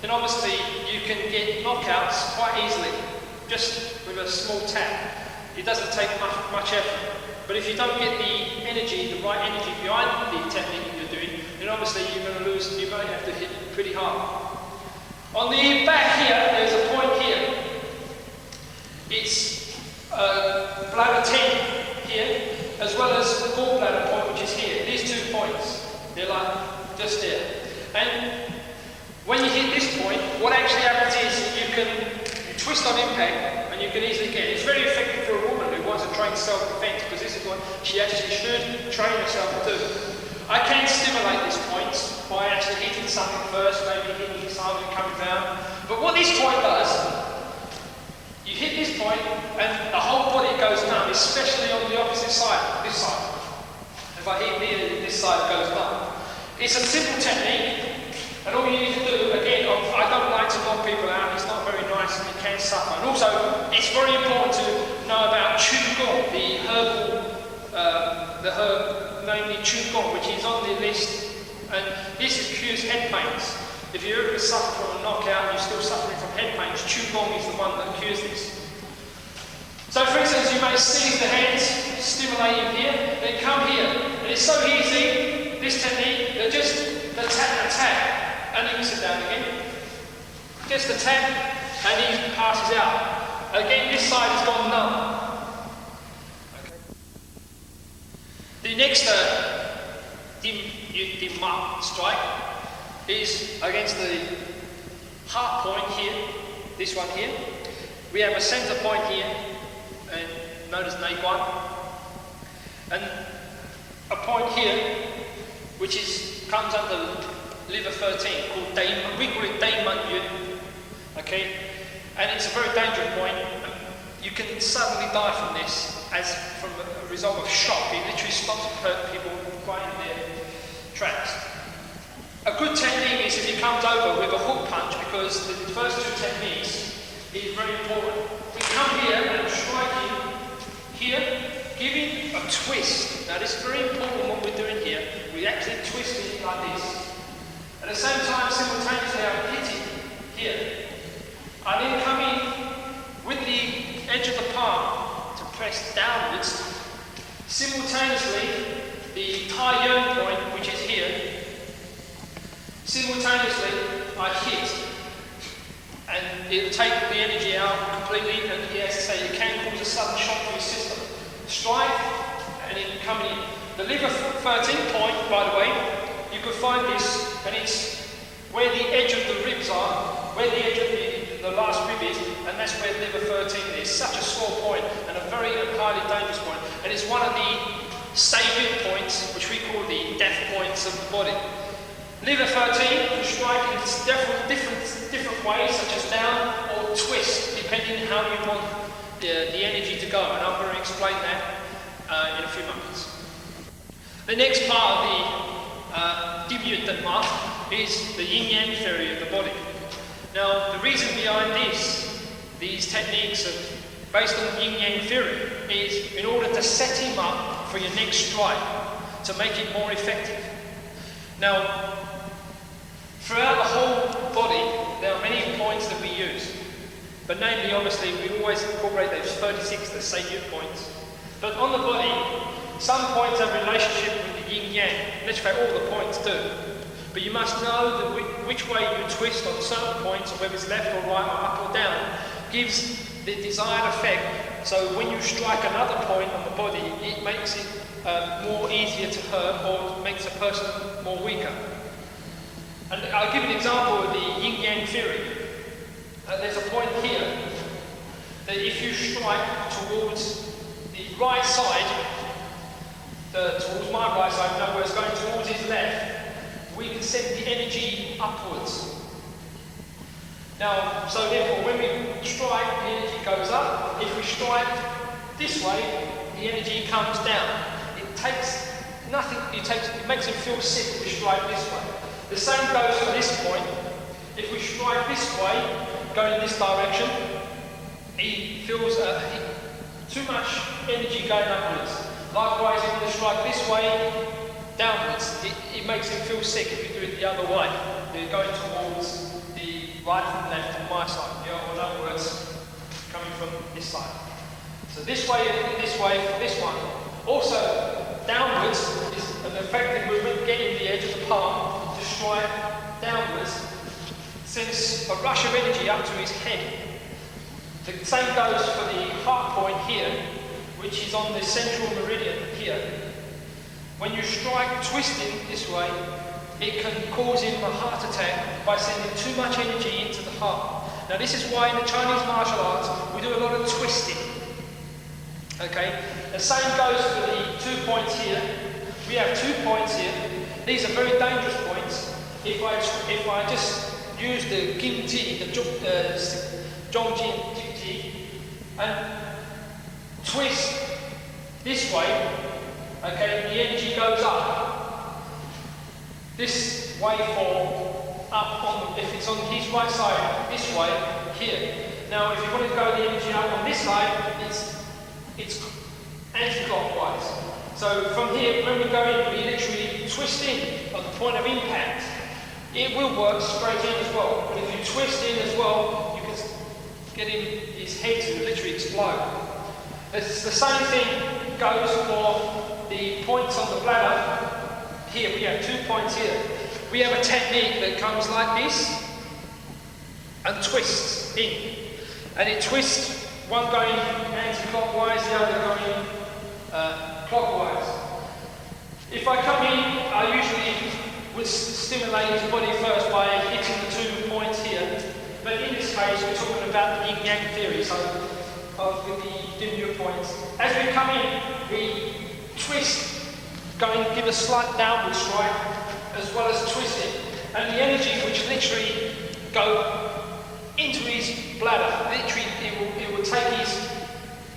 then obviously you can get knockouts quite easily, just with a small tap. It doesn't take much effort. But if you don't get the energy, the right energy behind the technique that you're doing, then obviously you're going to lose, you're going to have to hit pretty hard. On the back here, there's a point here. It's bladder 10 here, as well as the gallbladder point, which is here. These 2 points, they're like just there. And when you hit this point, what actually happens is you twist on impact, and you can easily get it. It's very effective for a woman who wants to train self-defense, because this is what she actually should train herself to do. I can stimulate these points by actually hitting something first, maybe hitting something coming down. But what this point does, you hit this point, and the whole body goes numb, especially on the opposite side, this side. If I hit here, this side goes numb. It's a simple technique. And all you need to do, again, I don't like to knock people out, it's not very nice and you can suffer. And also, it's very important to know about Qigong, the herb, namely Qigong, which is on the list. And this cures head pains. If you ever suffer from a knockout and you're still suffering from head pains, Qigong is the one that cures this. So for instance, you may seize the hands, stimulate him here, then come here. And it's so easy, this technique, that just the tap. And you can sit down again. Just a tap, and he passes out. Again, this side has gone numb. Okay. The next dim mark strike is against the heart point here, this one here. We have a center point here, and known as Neiguan. And a point here, which comes under liver 13, called we call it Daiman Yun. Okay? And it's a very dangerous point. You can suddenly die from this as from a result of shock. It literally stops and hurt people right in their tracks. A good technique is if he comes over with a hook punch, because the first 2 techniques is very important. We come here and strike him here, give him a twist. Now this is very important what we're doing here. We actually twist it like this. At the same time, simultaneously, I'm hitting here. I then come in with the edge of the palm to press downwards. Simultaneously, the Tai Yun point, which is here, simultaneously, I hit. And it'll take the energy out completely, and as I say, it can cause a sudden shock to your system. Strike, and then come in. The liver 13 point, by the way, you could find this, and it's where the edge of the ribs are, where the edge of the last rib is, and that's where liver 13 is. Such a sore point, and a very highly dangerous point. And it's one of the saving points, which we call the death points of the body. Liver 13 can strike in different ways, such as down or twist, depending on how you want the energy to go. And I'm going to explain that in a few moments. The next part of the Dim mark is the yin-yang theory of the body. Now, the reason behind these techniques are based on yin-yang theory is in order to set him up for your next strike, to make it more effective. Now, throughout the whole body, there are many points that we use. But namely, obviously, we always incorporate those 36, the Seiyut points. But on the body, some points have a relationship with the yin-yang. Literally, all the points do. But you must know that which way you twist on certain points, or whether it's left or right, or up or down, gives the desired effect. So when you strike another point on the body, it makes it more easier to hurt, or makes a person more weaker. And I'll give you an example of the yin-yang theory. There's a point here that if you strike towards the right side, towards my right side, in other words, going towards his left, we can send the energy upwards. Now, so therefore, when we strike, the energy goes up. If we strike this way, the energy comes down. It takes nothing, it makes him feel sick if we strike this way. The same goes for this point. If we strike this way, going in this direction, he feels too much energy going upwards. Likewise, if we strike this way, downwards, it makes him feel sick if you do it the other way. You're going towards the right and left on my side, or in other words, coming from this side. So this way, for this one. Also, downwards is an effective movement, getting the edge of the palm to strike downwards. Sends a rush of energy up to his head. The same goes for the heart point here, which is on the central meridian here. When you strike twisting this way, it can cause him a heart attack by sending too much energy into the heart. Now this is why in the Chinese martial arts we do a lot of twisting. Okay? The same goes for the 2 points here. We have 2 points here. These are very dangerous points. If I just use the Gingji, the Zhongjin, and twist this way, okay, the energy goes up. This waveform up on, if it's on his right side, this way, here. Now, if you want to go the energy up on this side, it's anti-clockwise. So from here, when we go in, we literally twist in at the point of impact. It will work straight in as well, but if you twist in as well, you can get his head to literally explode. It's the same thing goes for the points on the bladder. Here, we have 2 points here. We have a technique that comes like this and twists in. And it twists, one going anti-clockwise, the other going clockwise. If I come in, I usually would stimulate his body first by hitting the 2 points here. But in this case, we're talking about the yin-yang theory, so with the dim points. As we come in, we twist, give a slight downward strike, as well as twisting. And the energy which literally go into his bladder, literally it will take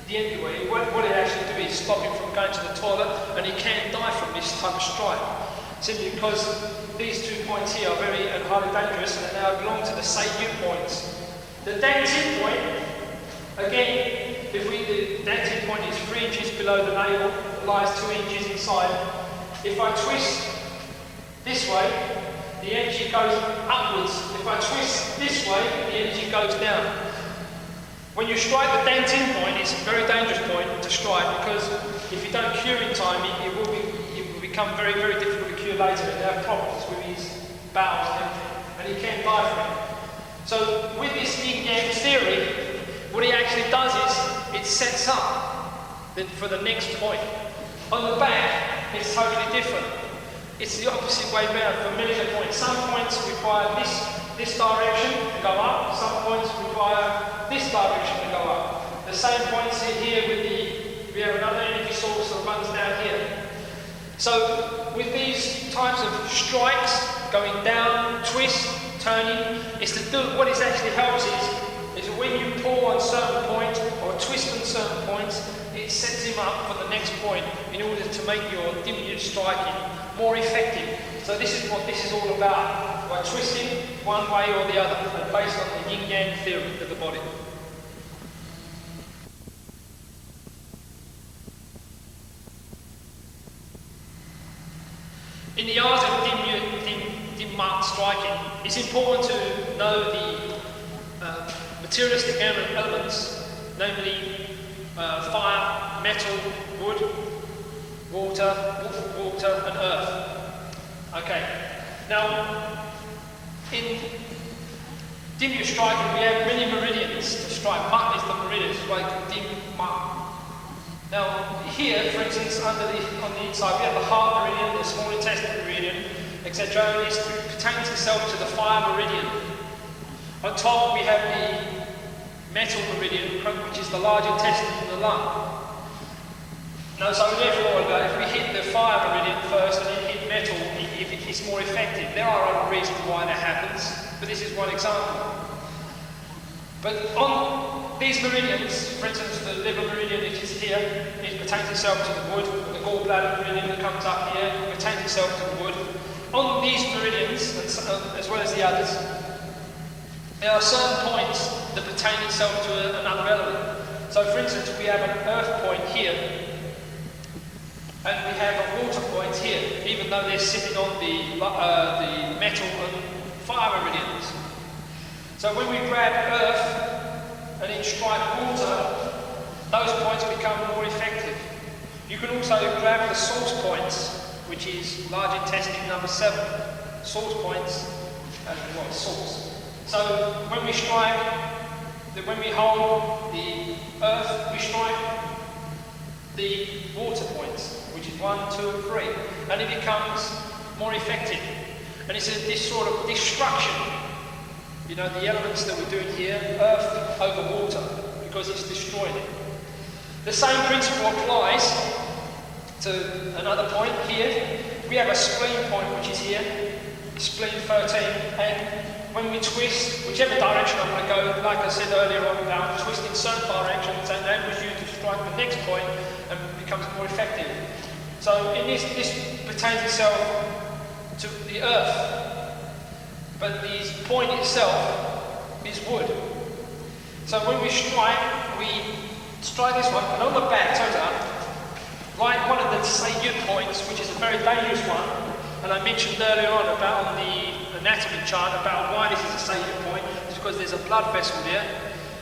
the energy. What it actually do is stop him from going to the toilet, and he can die from this type of strike. Simply because these 2 points here are very and highly dangerous, and they now belong to the Seiyut points. The Dantin point, again, the Dantin point is 3 inches below the navel, it lies 2 inches inside. If I twist this way, the energy goes upwards. If I twist this way, the energy goes down. When you strike the Dantin point, it's a very dangerous point to strike, because if you don't cure in time, it will become very, very difficult to cure later, and have problems with his bowels and everything, and he can die from it. So with this yin-yang theory, what it actually does is it sets up for the next point. On the back, it's totally different. It's the opposite way round for many points. Some points require this direction to go up, some points require this direction to go up. The same points here we have another energy source that runs down here. So with these types of strikes, going down, twist, turning, what it actually helps is when you pull on certain points or twist on certain points, it sets him up for the next point in order to make your dimyu striking more effective. So this is what this is all about, by twisting one way or the other, and based on the yin-yang theory of the body. In the art of dimyu, dim mark striking, it's important to know the materialistic elements, namely fire, metal, wood, water, and earth. Okay, now in dim striking we have many meridians to strike. Mark is the meridian, it's like dim mark. Now here, for instance, on the inside we have the heart meridian, the small intestine meridian, etc. This pertains itself to the fire meridian. On top we have the metal meridian, which is the large intestine in the lung. Now, so therefore, if we hit the fire meridian first and then hit metal, it's more effective. There are other reasons why that happens, but this is one example. But on these meridians, for instance, the liver meridian, which is here, it pertains itself to the wood. The gallbladder meridian that comes up here pertains itself to the wood. On these meridians, as well as the others, there are certain points that pertain itself to another element. So, for instance, we have an earth point here, and we have a water point here, even though they're sitting on the metal and fire meridians. So when we grab earth and then strike water, those points become more effective. You can also grab the source points, which is large intestine number 7. Source points, source. So when we strike, when we hold the earth, we strike the water points, which is 1, 2, and 3, and it becomes more effective. And it's this sort of destruction, you know, the elements that we're doing here, earth over water, because it's destroying it. The same principle applies to another point here. We have a spleen point, which is here, spleen 13, and when we twist, whichever direction I'm going to go, like I said earlier on about twisting certain directions, and enables you to strike the next point and becomes more effective. So in this pertains itself to the earth, but the point itself is wood. So when we strike this one, and on the back, turns out, right, one of the salient points, which is a very dangerous one, and I mentioned earlier on about on the anatomy chart about why this is a salient point, is because there's a blood vessel there.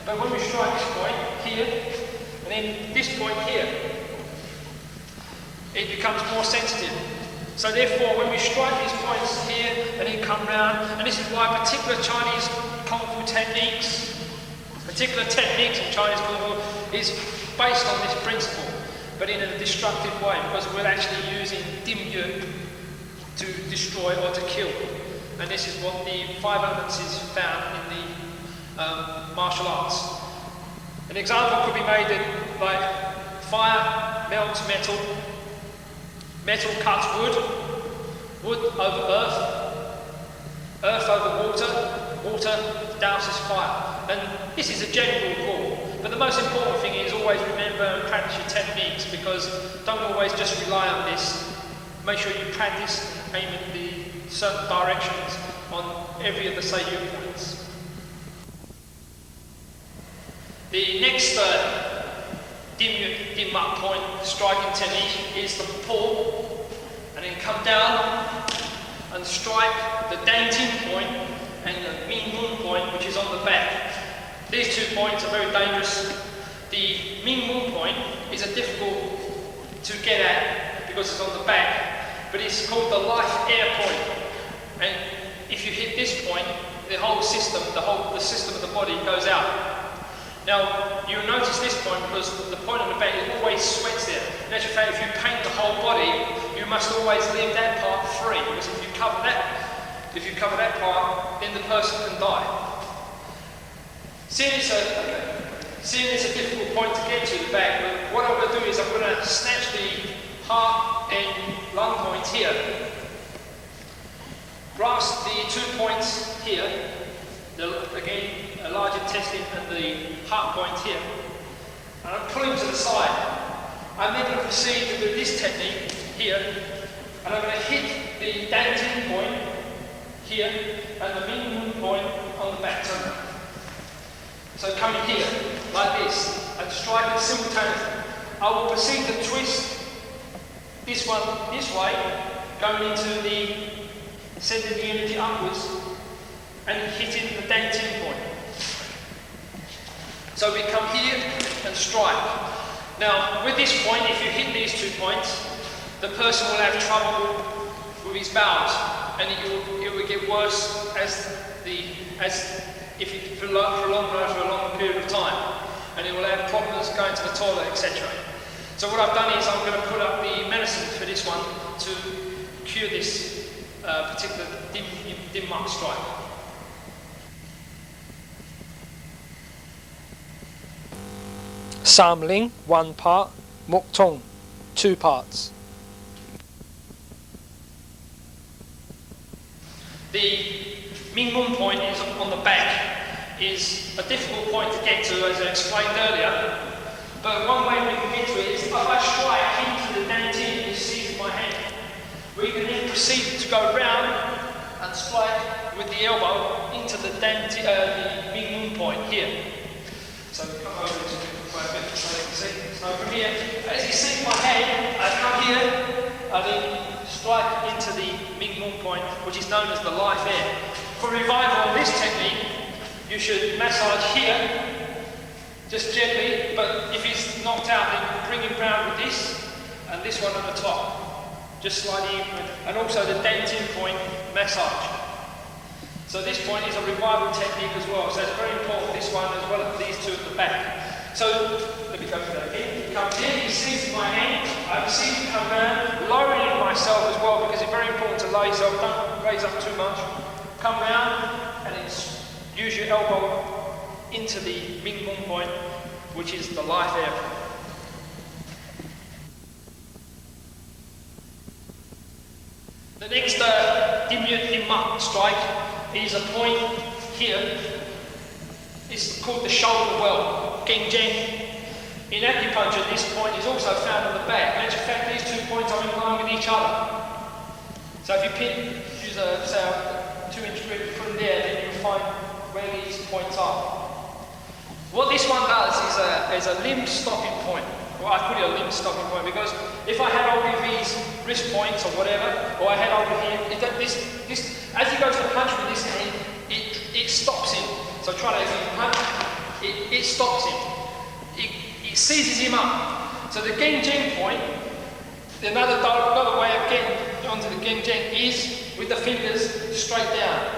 But when we strike this point here, and then this point here, it becomes more sensitive. So therefore, when we strike these points here and then come round, and this is why particular Chinese Kung Fu techniques, particular techniques in Chinese Kung Fu is based on this principle, but in a destructive way, because we're actually using dim yu to destroy or to kill. And this is what the 5 elements is found in the martial arts. An example could be made that, like, fire melts metal, metal cuts wood, wood over earth, earth over water, water douses fire. And this is a general rule. But the most important thing is always remember and practice your techniques, because don't always just rely on this. Make sure you practice and aim at the certain directions on every of the salient points. The next dim mark point striking technique is the pull, and then come down and strike the danting point and the Ming Mun point, which is on the back. These 2 points are very dangerous. The Ming Mun point is a difficult to get at because it's on the back, but it's called the life air point. And if you hit this point, the whole system, the system of the body goes out. Now, you'll notice this point because the point on the back, it always sweats there. In actual fact, if you paint the whole body, you must always leave that part free, because if you cover that part, then the person can die. Seeing it's a difficult point to get to the back, but what I'm going to do is I'm going to snatch the heart and lung points here, grasp the 2 points here, again, a large intestine and the heart point here, and I'm pulling to the side. I'm then going to proceed to do this technique here, and I'm going to hit the danting point here and the Ming Mun point on the back. So coming here, like this, and striking simultaneously. I will proceed to twist this one this way, going into the sending the energy upwards and hitting the danting point. So we come here and strike. Now, with this point, if you hit these 2 points, the person will have trouble with his bowels, and it will get worse as if you prolong for a longer period of time, and it will have problems going to the toilet, etc. So what I've done is I'm going to put up the medicine for this one to cure this particular dim mark strike. Samling, 1 part, Mok Tong, 2 parts. The Ming Mun point is on the back, is a difficult point to get to, as I explained earlier. But one way we can get to it is if I strike into the dantian, you see with my hand, we can then proceed to go round and strike with the elbow into the Ming Mun point here. So we come over to quite a bit so you can see. So from here, as you see my hand, I come here, I then strike into the Ming Mun point, which is known as the life air. For revival of this technique, you should massage here, just gently, but if he's knocked out, then bring him round with this, and this one at the top, just slightly, and also the dantian point massage. So this point is a revival technique as well, so it's very important, this one as well as these 2 at the back. So, let me go through that again. He comes in, he sees my hand, I see him come round, lowering myself as well, because it's very important to lower yourself, don't raise up too much. Come round, and then use your elbow into the Ming Mun point, which is the life air point. The next Dim Mak strike is a point here. It's called the shoulder well, Geng Jeng. In acupuncture, this point is also found on the back. In actual fact, these 2 points are in line with each other. So if you use a 2-inch grip, put them there, then you'll find where these points are. What this one does is a limb stopping point. Well, I call it a limb stopping point because if I had hold of these wrist points or whatever, or I had over here, as he goes to punch with this hand, it stops him. So try that again. Punch, it stops him. It seizes him up. So the Geng Jeng point, another way of getting onto the Geng Jeng is with the fingers straight down.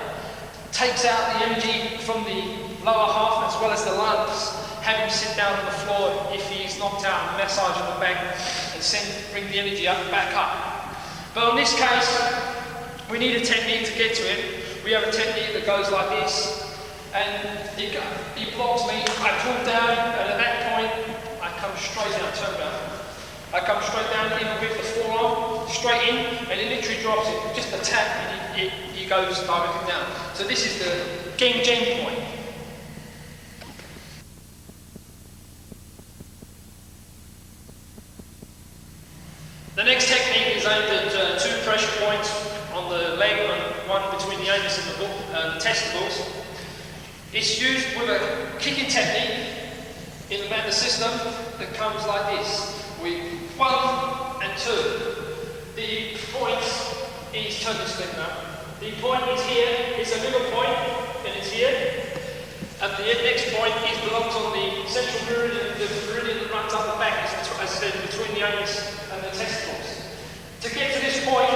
Takes out the energy from the lower half as well as the lungs. Have him sit down on the floor if he's knocked out, and massage on the back and bring the energy back up. But in this case, we need a technique to get to it. We have a technique that goes like this, and he blocks me, I pull down, and at that point, I come straight down, turn around. I come straight down in with the forearm, straight in, and it literally drops it. Just a tap, and he goes directly down. So this is the Geng Jeng point. The next technique is aimed at 2 pressure points on the leg, and one between the anus and the testicles. It's used with a kicking technique in the meta system that comes like this, with 1 and 2. The point is, turn this thing now. The point is here, it's a middle point, and it's here. And the next point belongs on the central meridian, the meridian that runs up the back, as I said, between the anus and the testicles. To get to this point,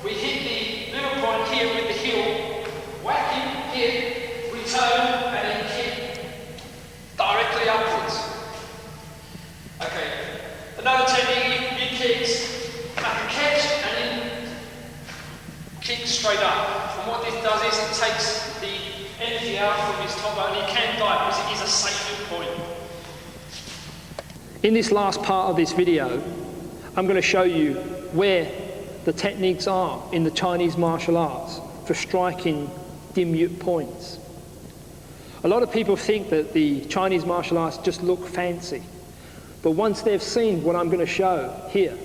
we hit the middle point here with the heel, whack him here, return, and then kick directly upwards. Okay, another technique, he kicks, like a catch, and then kick straight up. And what this does is it takes the energy out from his top, and he can die because it is a safe point. In this last part of this video, I'm going to show you where the techniques are in the Chinese martial arts for striking dim yip points. A lot of people think that the Chinese martial arts just look fancy, but once they've seen what I'm going to show here,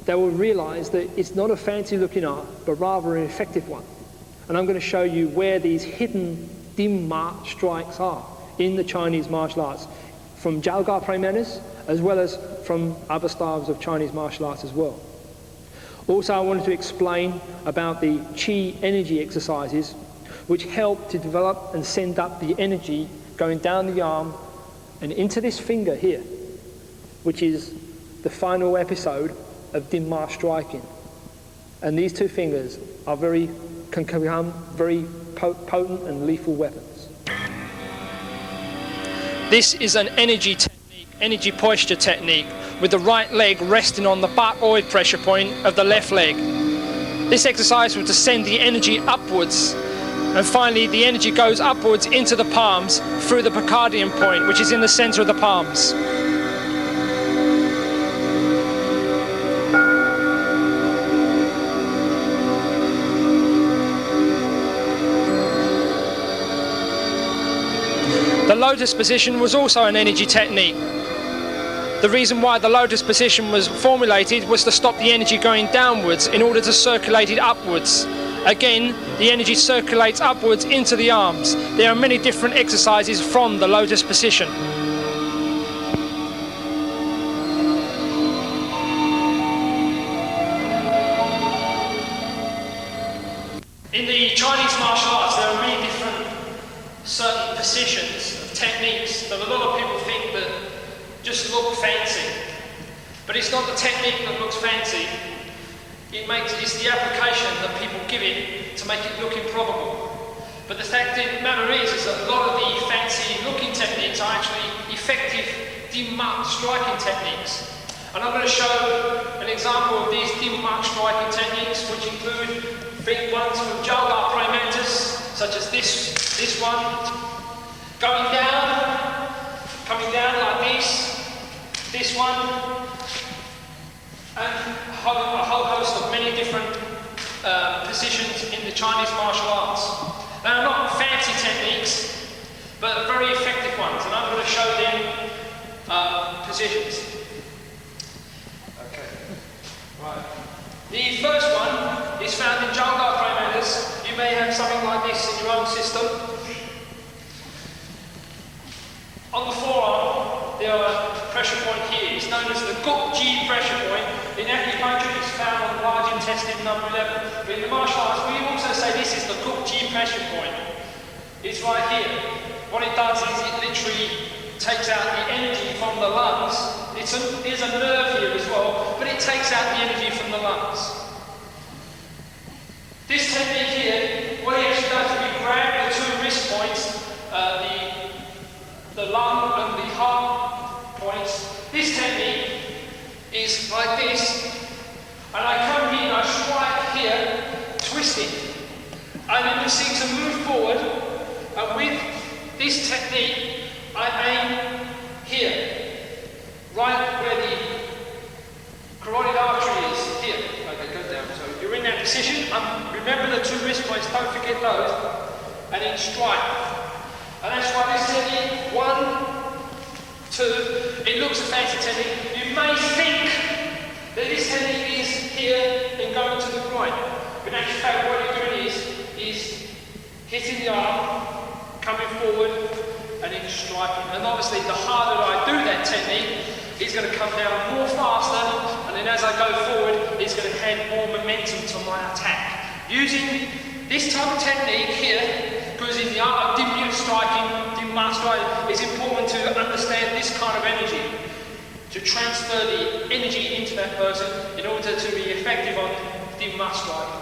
they will realize that it's not a fancy looking art, but rather an effective one. And I'm going to show you where these hidden dim mark strikes are in the Chinese martial arts, from Jiao Gar prime manners, as well as from other styles of Chinese martial arts as well. Also, I wanted to explain about the Chi energy exercises, which help to develop and send up the energy going down the arm and into this finger here, which is the final episode of dim ma striking. And these two fingers are can become very potent and lethal weapons. This is an energy technique, energy posture technique, with the right leg resting on the butt-oid pressure point of the left leg. This exercise will send the energy upwards, and finally the energy goes upwards into the palms through the Pokadian point, which is in the center of the palms. The lotus position was also an energy technique. The reason why the lotus position was formulated was to stop the energy going downwards in order to circulate it upwards. Again, the energy circulates upwards into the arms. There are many different exercises from the lotus position. In the Chinese martial arts, there are many different certain positions of techniques that a lot of people think that just look fancy. But it's not the technique that looks fancy. It's the application that people give it to make it look improbable. But the fact of the matter is that a lot of the fancy looking techniques are actually effective dim mak striking techniques. And I'm going to show an example of these dim mak striking techniques, which include ones from Chou Gar praying mantis, such as this one, going down, coming down like this one, and a whole host of many different positions in the Chinese martial arts. They are not fancy techniques, but very effective ones, and I'm going to show them positions. Okay, right. The first one is found in Chou Gar praying mantis. You may have something like this in your own system. On the forearm, there are pressure point here. It's known as the Guk Ji pressure point. In acupuncture, it's found on the large intestine, number 11. But in the martial arts, we also say this is the Guk Ji pressure point. It's right here. What it does is it literally takes out the energy from the lungs. There's a nerve here as well, but it takes out the energy from the lungs. This technique here, what it actually does is we grab the two wrist points, the lung and the heart points. This technique is like this, and I come here and I strike here, twisting, and then proceed to move forward, and with this technique I aim here, right where the carotid artery is, here. Okay, go down. So you're in that position, remember the two wrist points, don't forget those, and then strike. And that's why this technique, 1, 2, it looks a fancy technique. You may think that this technique is here and going to the groin. But in actual fact, what you're doing is hitting the arm, coming forward, and then striking. And obviously, the harder I do that technique, it's going to come down more faster, and then as I go forward, it's going to add more momentum to my attack. Using this type of technique here, because in the art of dim striking, dim ma striking, it's important to understand this kind of energy, to transfer the energy into that person in order to be effective on dim ma striking.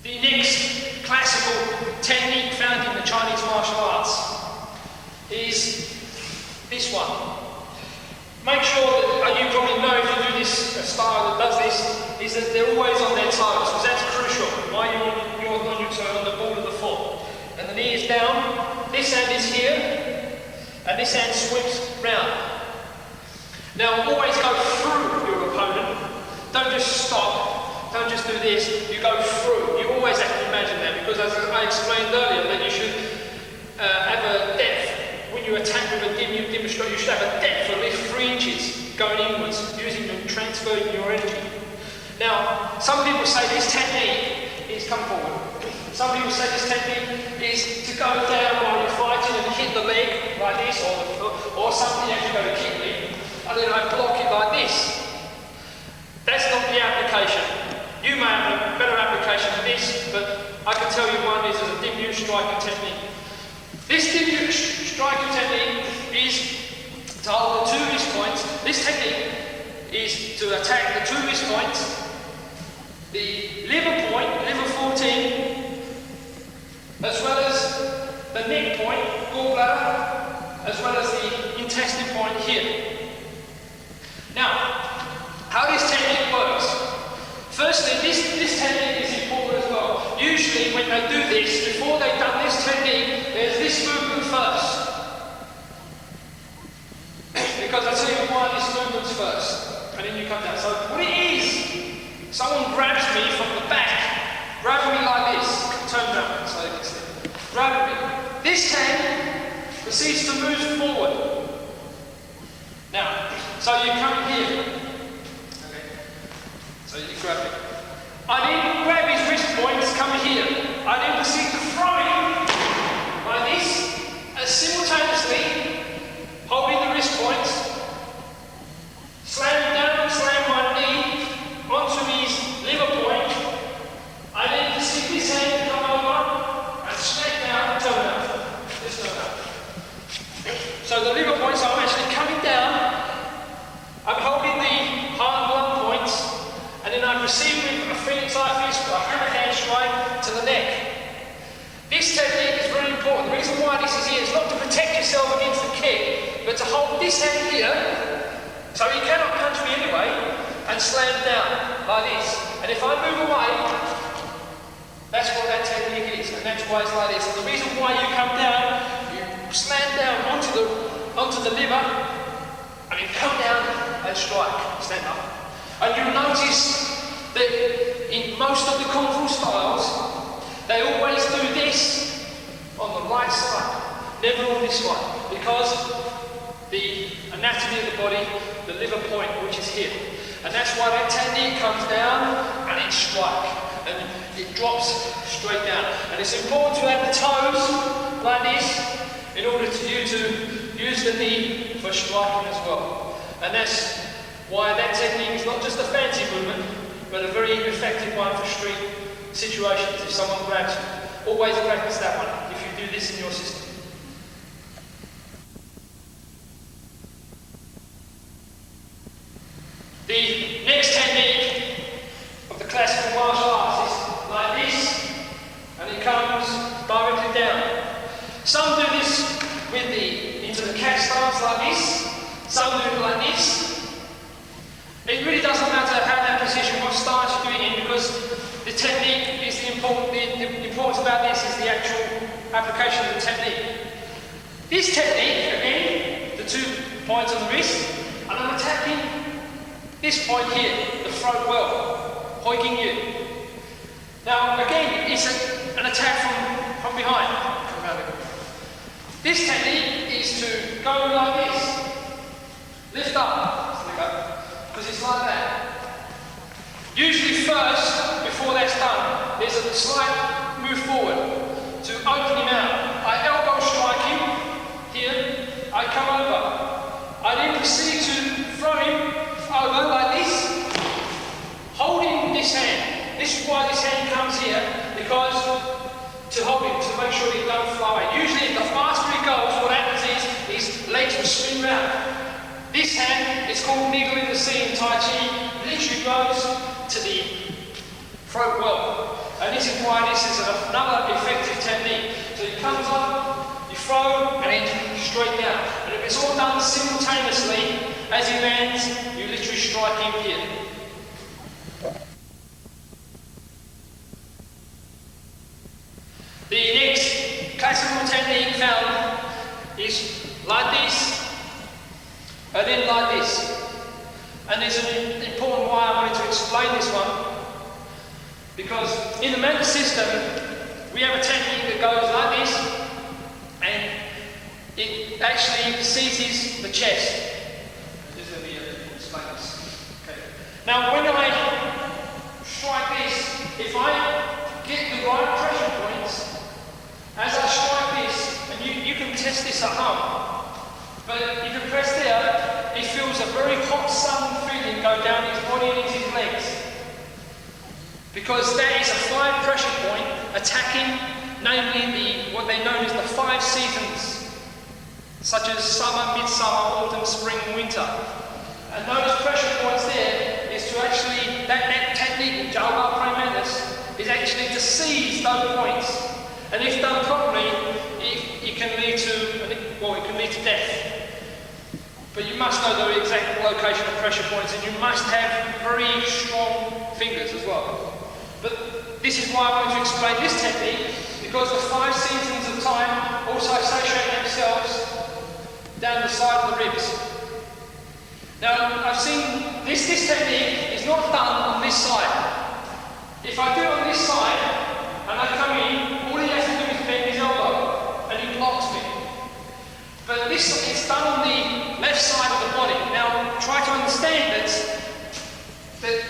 The next classical technique found in the Chinese martial arts is this one. Make sure that you probably know if you do this style that does this, is that they're always on their toes, because that's crucial. While you're on your toe, on the ball of the foot. And the knee is down, this hand is here, and this hand sweeps round. Now always go through your opponent, don't just stop, don't just do this, you go through. You always have to imagine that, because as I explained earlier, that you should have a depth. When you attack with a dim strike, you should have a depth of at least 3 inches going inwards, using and transferring your energy. Now, some people say this technique is come forward. Some people say this technique is to go down while you're fighting and hit the leg like this, or something as you go to kick me, and then I block it like this. That's not the application. You may have a better application of this, but I can tell you one is a dim U striking technique. This dim U striking technique is to hold the two wrist points. This technique is to attack the two wrist points, the liver point, liver 14, as well as the neck point, gallbladder, as well as the intestine point here. Now, how this technique works. Firstly, this technique is important as well. Usually when they do this, before they've done this technique, there's this movement first. Because I tell you why this movement's first, and then you come down. So what it is, someone grabs me from the back, grabs me like this, turn around so you can see. Grab me. This hand proceeds to move forward. Now, so you come here. Okay. So you grab it. I then grab his wrist points, come here. I then proceed to throw him like this, and simultaneously holding the wrist points, slam down, slam my knee onto his liver point. I then proceed this hand to come over and smack down, turn out. This turn out. So the liver points, I'm actually coming down. I'm holding the heart and lung points, and then I proceed with a Phoenix like this, a hammer hand strike to the neck. This technique is very important. The reason why this is here is not to protect yourself against the kick, but to hold this hand here, so he cannot punch me anyway, and slam down like this. And if I move away, that's what that technique is, and that's why it's like this. And the reason why you come down, you slam down onto the liver, and you come down and strike, stand up. And you'll notice that in most of the Kung Fu styles, they always do this on the right side, never on this one, because the anatomy of the body, the liver point, which is here. And that's why that technique comes down and it strikes, and it drops straight down. And it's important to have the toes like this in order for you to use the knee for striking as well. And that's why that technique is not just a fancy movement, but a very effective one for street situations. If someone grabs you, always practice that one if you do this in your system. The next technique of the classical martial arts is like this, and it comes directly down. Some do this into the cat stance like this, some do it like this. It really doesn't matter how that position, what stance you do it in, because the technique is the importance about this is the actual application of the technique. This technique, again, the 2 points on the wrist, and I'm attacking this point here, the throat well, hoiking you. Now, again, it's an attack from behind. This technique is to go like this, lift up, because it's like that. Usually first, before that's done, there's a slight move forward to open him out. I elbow strike him here, I come over. I then proceed to throw him over like this, holding this hand. This is why this hand comes here, because to hold him, to make sure he don't fly away. Usually the faster he goes, what happens is his legs will spin round. This hand is called needle in the sea in Tai Chi, literally goes to the throat well. And this is why this is another effective technique. So he comes up, you throw, and then straight down. And if it's all done simultaneously, as he lands, you literally strike him here. The next classical technique found is like this, and then like this. And there's an important why I wanted to explain this one, because in the mental system, we have a technique that goes like this, and it actually seizes the chest. This is going to be explain this. Okay. Now, when I strike this, if I get the right pressure points, as I strike this, and you can test this at home, But you can press there, he feels a very hot sun feeling go down his body and into his legs. Because that is a 5 pressure point attacking, namely what they know as the 5 seasons, such as summer, midsummer, autumn, spring, winter. And those pressure points there is to actually, that technique, Chou Gар praying mantis, is actually to seize those points. And if done properly, it can lead to, well, it can lead to death. But you must know the exact location of pressure points, and you must have very strong fingers as well. But this is why I want to explain this technique, because the 5 seasons of time also associate themselves down the side of the ribs. Now, I've seen this technique is not done on this side. If I do it on this side, and I come in, all he has to do is bend his elbow, and he blocks me. But this is done on the left side of the body. Now, try to understand that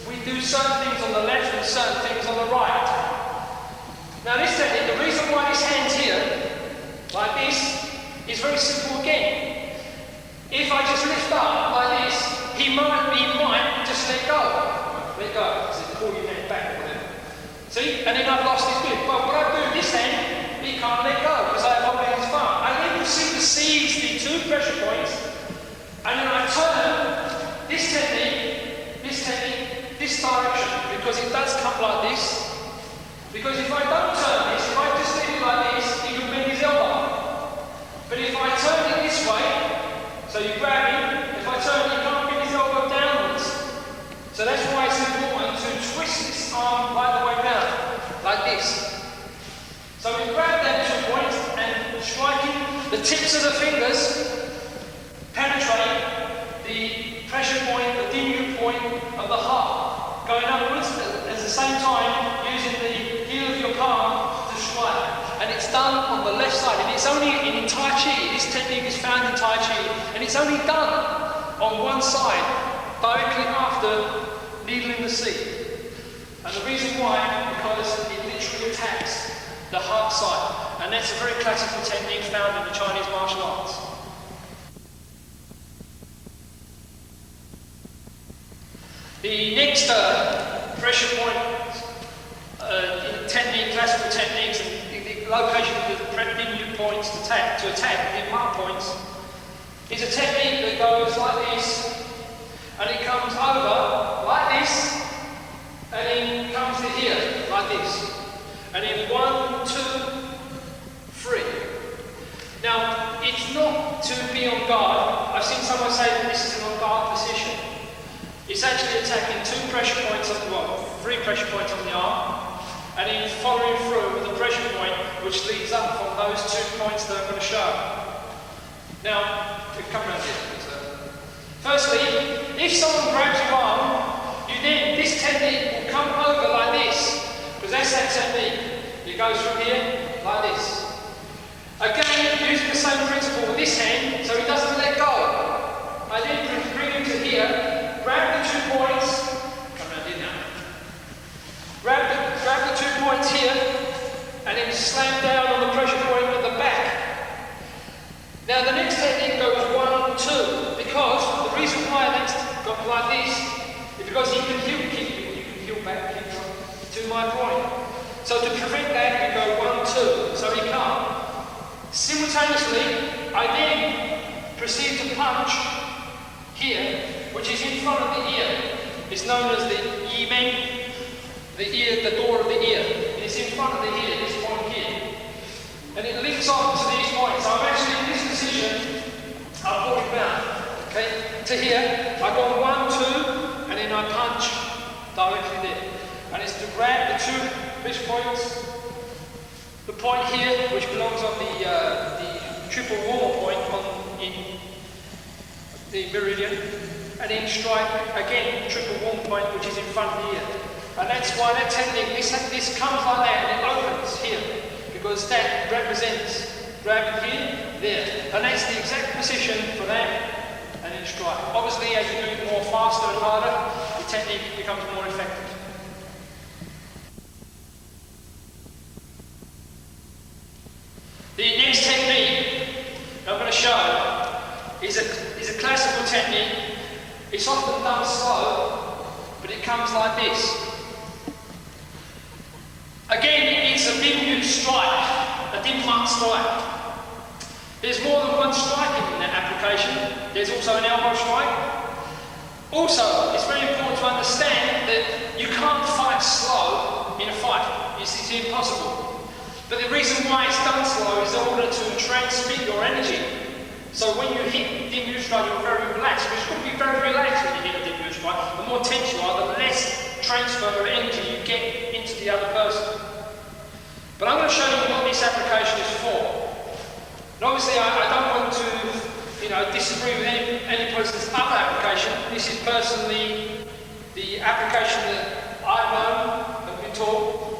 we do certain things on the left and certain things on the right. Now, this technique, the reason why this hand's here, like this, is very simple again. If I just lift up like this, he might just let go. Let go. So pull your hand back or whatever. See? And then I've lost his grip. But when I do this hand, he can't let go because I have opened his thumb. I then proceed to seize the 2 pressure points, and then I turn this technique, this direction, because it does come like this. Because if I don't turn this, if I just leave it like this, he can bend his elbow. But if I turn it this way, so you grab him, if I turn it, you can't bend his elbow downwards. So that's why it's important to twist this arm right the way down, like this. So we grab that 2 points and striking the tips of the fingers, penetrate the pressure point, the dim point of the heart, going upwards at the same time using the heel of your palm to strike. And it's done on the left side. And it's only in Tai Chi, this technique is found in Tai Chi, and it's only done on one side, directly after needling the sea. And the reason why, because it literally attacks the heart side. And that's a very classical technique found in the Chinese martial arts. The next pressure point technique, classical techniques, and the location of the dim points to attack, the mark points, is a technique that goes like this, and it comes over like this, and then comes to here, like this. And then 1, 2, 3. Now, it's not to be on guard. I've seen someone say that this is an on guard position. It's actually attacking 2 pressure points on the arm, 3 pressure points on the arm, and then following through with a pressure point which leads up from those 2 points that I'm going to show. Now, we come around here. Firstly, if someone grabs your arm, this technique will come over like this, because that's that technique. It goes from here like this. Again, using the same principle with this hand, so he doesn't let go. I then bring him to here, grab the 2 points, come around here now. Grab the 2 points here, and then slam down on the pressure point at the back. Now the next technique goes 1, 2, because the reason why that's got like this is because he can heel back to my point. So to prevent that, we go 1, 2, so he can't. Simultaneously, I then proceed to punch here, which is in front of the ear. It's known as the Yimeng, the ear, the door of the ear. It's in front of the ear, this point here. And it links on to these points. So I'm actually in this position, I'm walking down, okay, to here. I go 1, 2, and then I punch directly there. And it's to grab the 2 wrist points, the point here, which belongs on the triple warmer point in the meridian, and then strike again triple warmer point, which is in front of the ear. And that's why that technique, this comes like that and it opens here, because that represents grabbing here, there. And that's the exact position for that, and then strike. Obviously, as you do it more faster and harder, the technique becomes more effective. The next technique I'm going to show It's often done slow, but it comes like this. Again, it's a dim strike, a dim mark strike. There's more than one strike in that application. There's also an elbow strike. Also, it's very important to understand that you can't fight slow in a fight. It's impossible. But the reason why it's done slow is in order to transmit your energy. So when you hit dim strike, you're very relaxed. Because you've got to be very relaxed when you hit a dim strike. The more tense you are, the less transfer of energy you get into the other person. But I'm going to show you what this application is for. And obviously, I don't want to, disagree with any person's other application. This is personally the application that I've known, have been taught.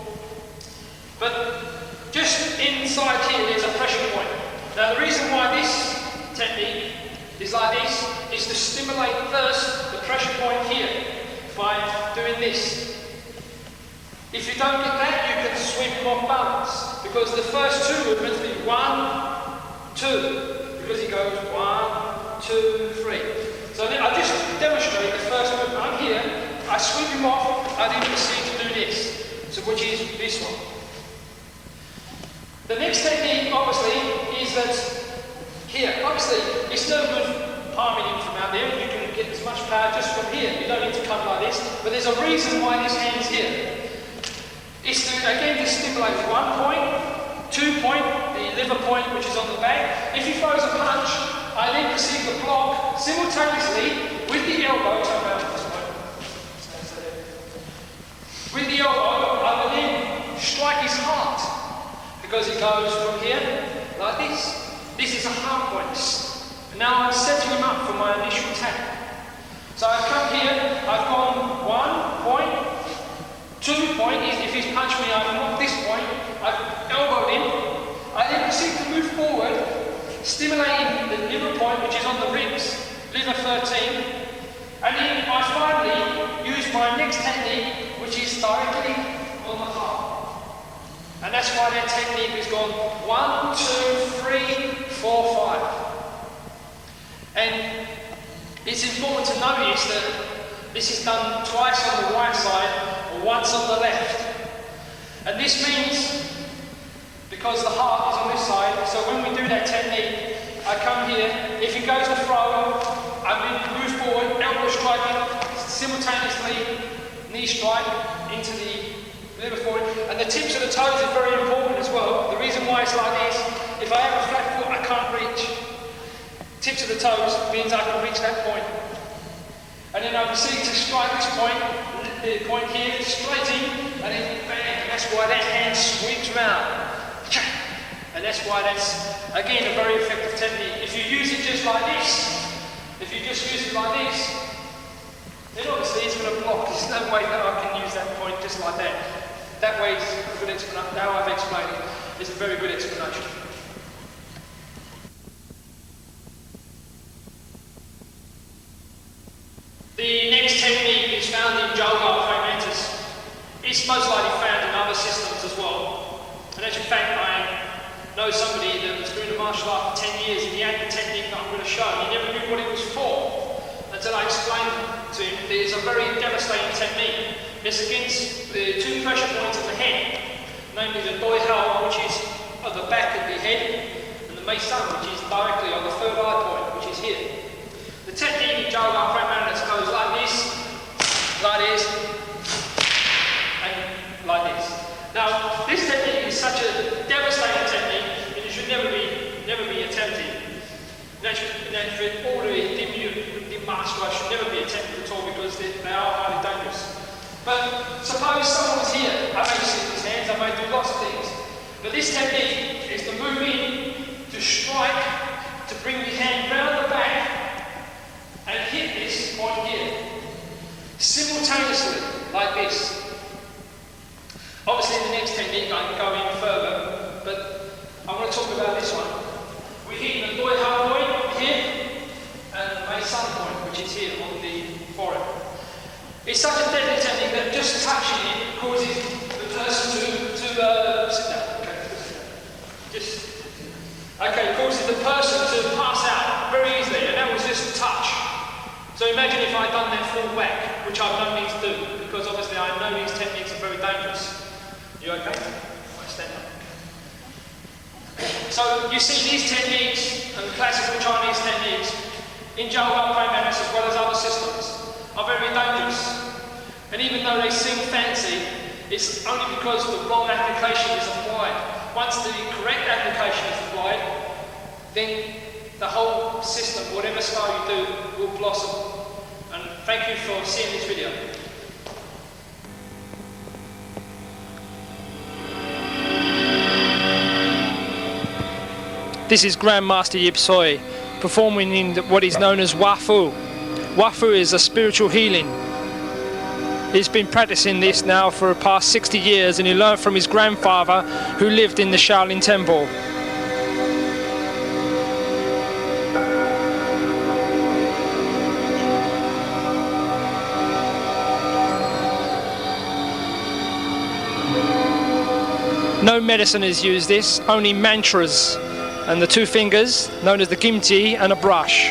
But just inside here, there's a pressure point. Now, the reason why this technique is like this is to stimulate first the pressure point here by doing this. If you don't get that, you can sweep him off balance, because the first two movements be 1, 2, because he goes 1, 2, 3. So I'll just demonstrate the first movement. I'm here, I sweep him off, I then proceed to do this, so which is this one. The next technique, obviously, is that here. Obviously, it's no good palming him from out there. You can get as much power just from here. You don't need to come like this. But there's a reason why this hand's here. It's to, again, to stimulate 1 point, 2 point, the liver point, which is on the back. If he throws a punch, I then proceed to block simultaneously with the elbow. Turn around this way. With the elbow, I will then strike his heart, because it goes from here like this. This is a heart point. And now I'm setting him up for my initial attack. So I've come here, I've gone 1 point, 2 point, if he's punched me, I've knocked this point, I've elbowed him. I then proceed to move forward, stimulating the liver point, which is on the ribs, liver 13. And then I finally use my next technique, which is directly on the heart. And that's why that technique has gone 1, 2, 3, 4, 5. And it's important to notice that this is done twice on the right side, once on the left. And this means, because the heart is on this side, so when we do that technique, I come here, if he goes to throw, I move forward, elbow striking, simultaneously knee strike into the liver forward. And the tips of the toes is very important as well. The reason why it's like this, if I have a flat foot, I can't reach. Tips of the toes means I can reach that point. And then I proceed to strike this point, the point here, straight in, and then bang, and that's why that hand sweeps round. And that's why that's, again, a very effective technique. If you use it just like this, if you just use it like this, then obviously it's going to block. There's no way that I can use that point just like that. That way is a good explanation. Now I've explained it, it's a very good explanation. The next technique is found in Chou Gар fragmentus. It's most likely found in other systems as well. And as in fact, I know somebody that was doing the martial art for 10 years and he had the technique that I'm going to show. He never knew what it was for until I explained to him that it's a very devastating technique. It's against the 2 pressure points of the head, namely the doi hao, which is at the back of the head, and the mei san, which is directly on the 3rd eye point, which is here. The technique in Chou Gar fragmentus goes like this, and like this. Now, this technique is such a devastating technique that it should never be attempted. All the dim master should never be attempted at all, because they are highly dangerous. But suppose someone was here, I may sit his hands, I may do lots of things. But this technique is to move in, to strike, to bring the hand round the back, and hit this point here, simultaneously, like this. Obviously in the next technique I can go in further, but I want to talk about this one. We hit the doi hao point here, and the mei san point, which is here on the forehead. It's such a deadly technique that just touching it causes the person to sit down. Okay, causes the person to pass out very easily, and that was just a touch. So imagine if I'd done that full back, which I don't need to do, because obviously I know these techniques are very dangerous. You okay? I stand up. So you see these techniques and classical Chinese techniques in Chou Gар as well as other systems are very dangerous. And even though they seem fancy, it's only because the wrong application is applied. Once the correct application is applied, then the whole system, whatever style you do, will blossom. And thank you for seeing this video. This is Grandmaster Yip Shui performing in what is known as Wafu. Wafu is a spiritual healing. He's been practicing this now for the past 60 years, and he learned from his grandfather who lived in the Shaolin Temple. No medicine is used this, only mantras, and the two fingers known as the kimchi and a brush.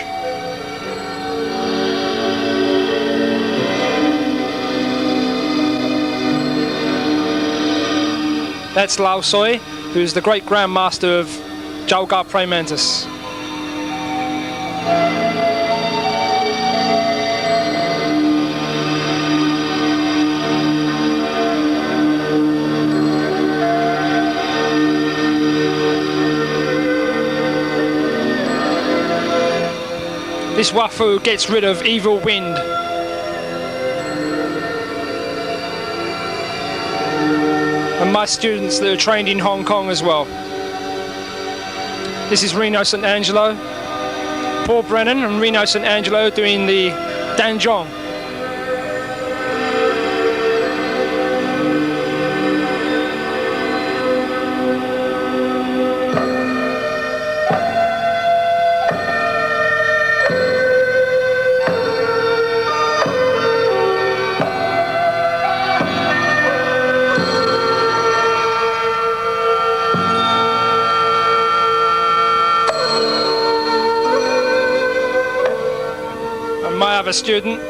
That's Lao Soi, who's the great grandmaster of Chou Gar Praying Mantis. This Wafu gets rid of evil wind. And my students that are trained in Hong Kong as well. This is Reno St. Angelo, Paul Brennan and Reno St. Angelo doing the Danjong. My other student,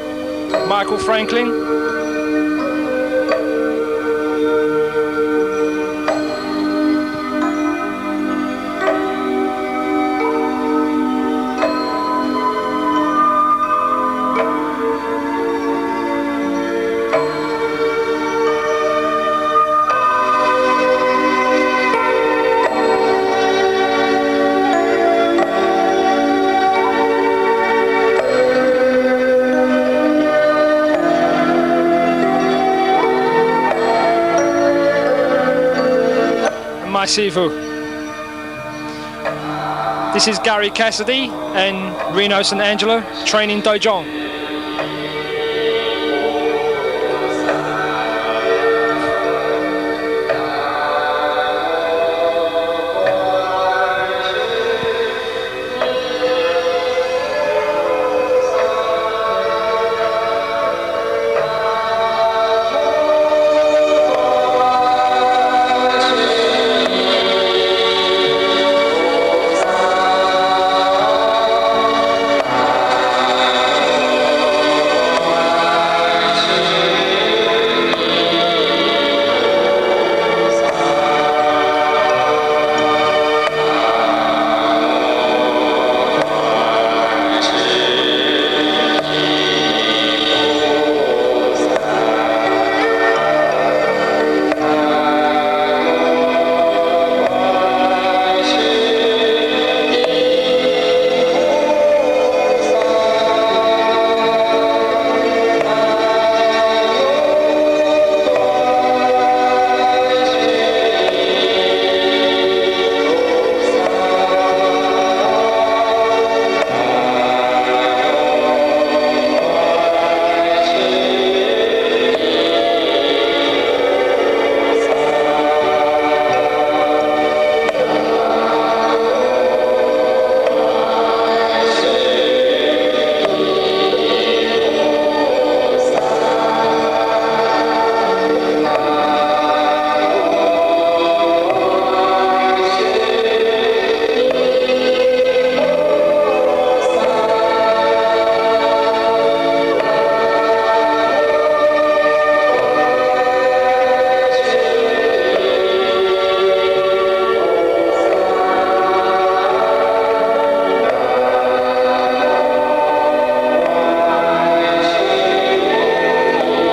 Michael Franklin. My Sifu. This is Gary Cassidy and Reno St. Angelo training Dojong.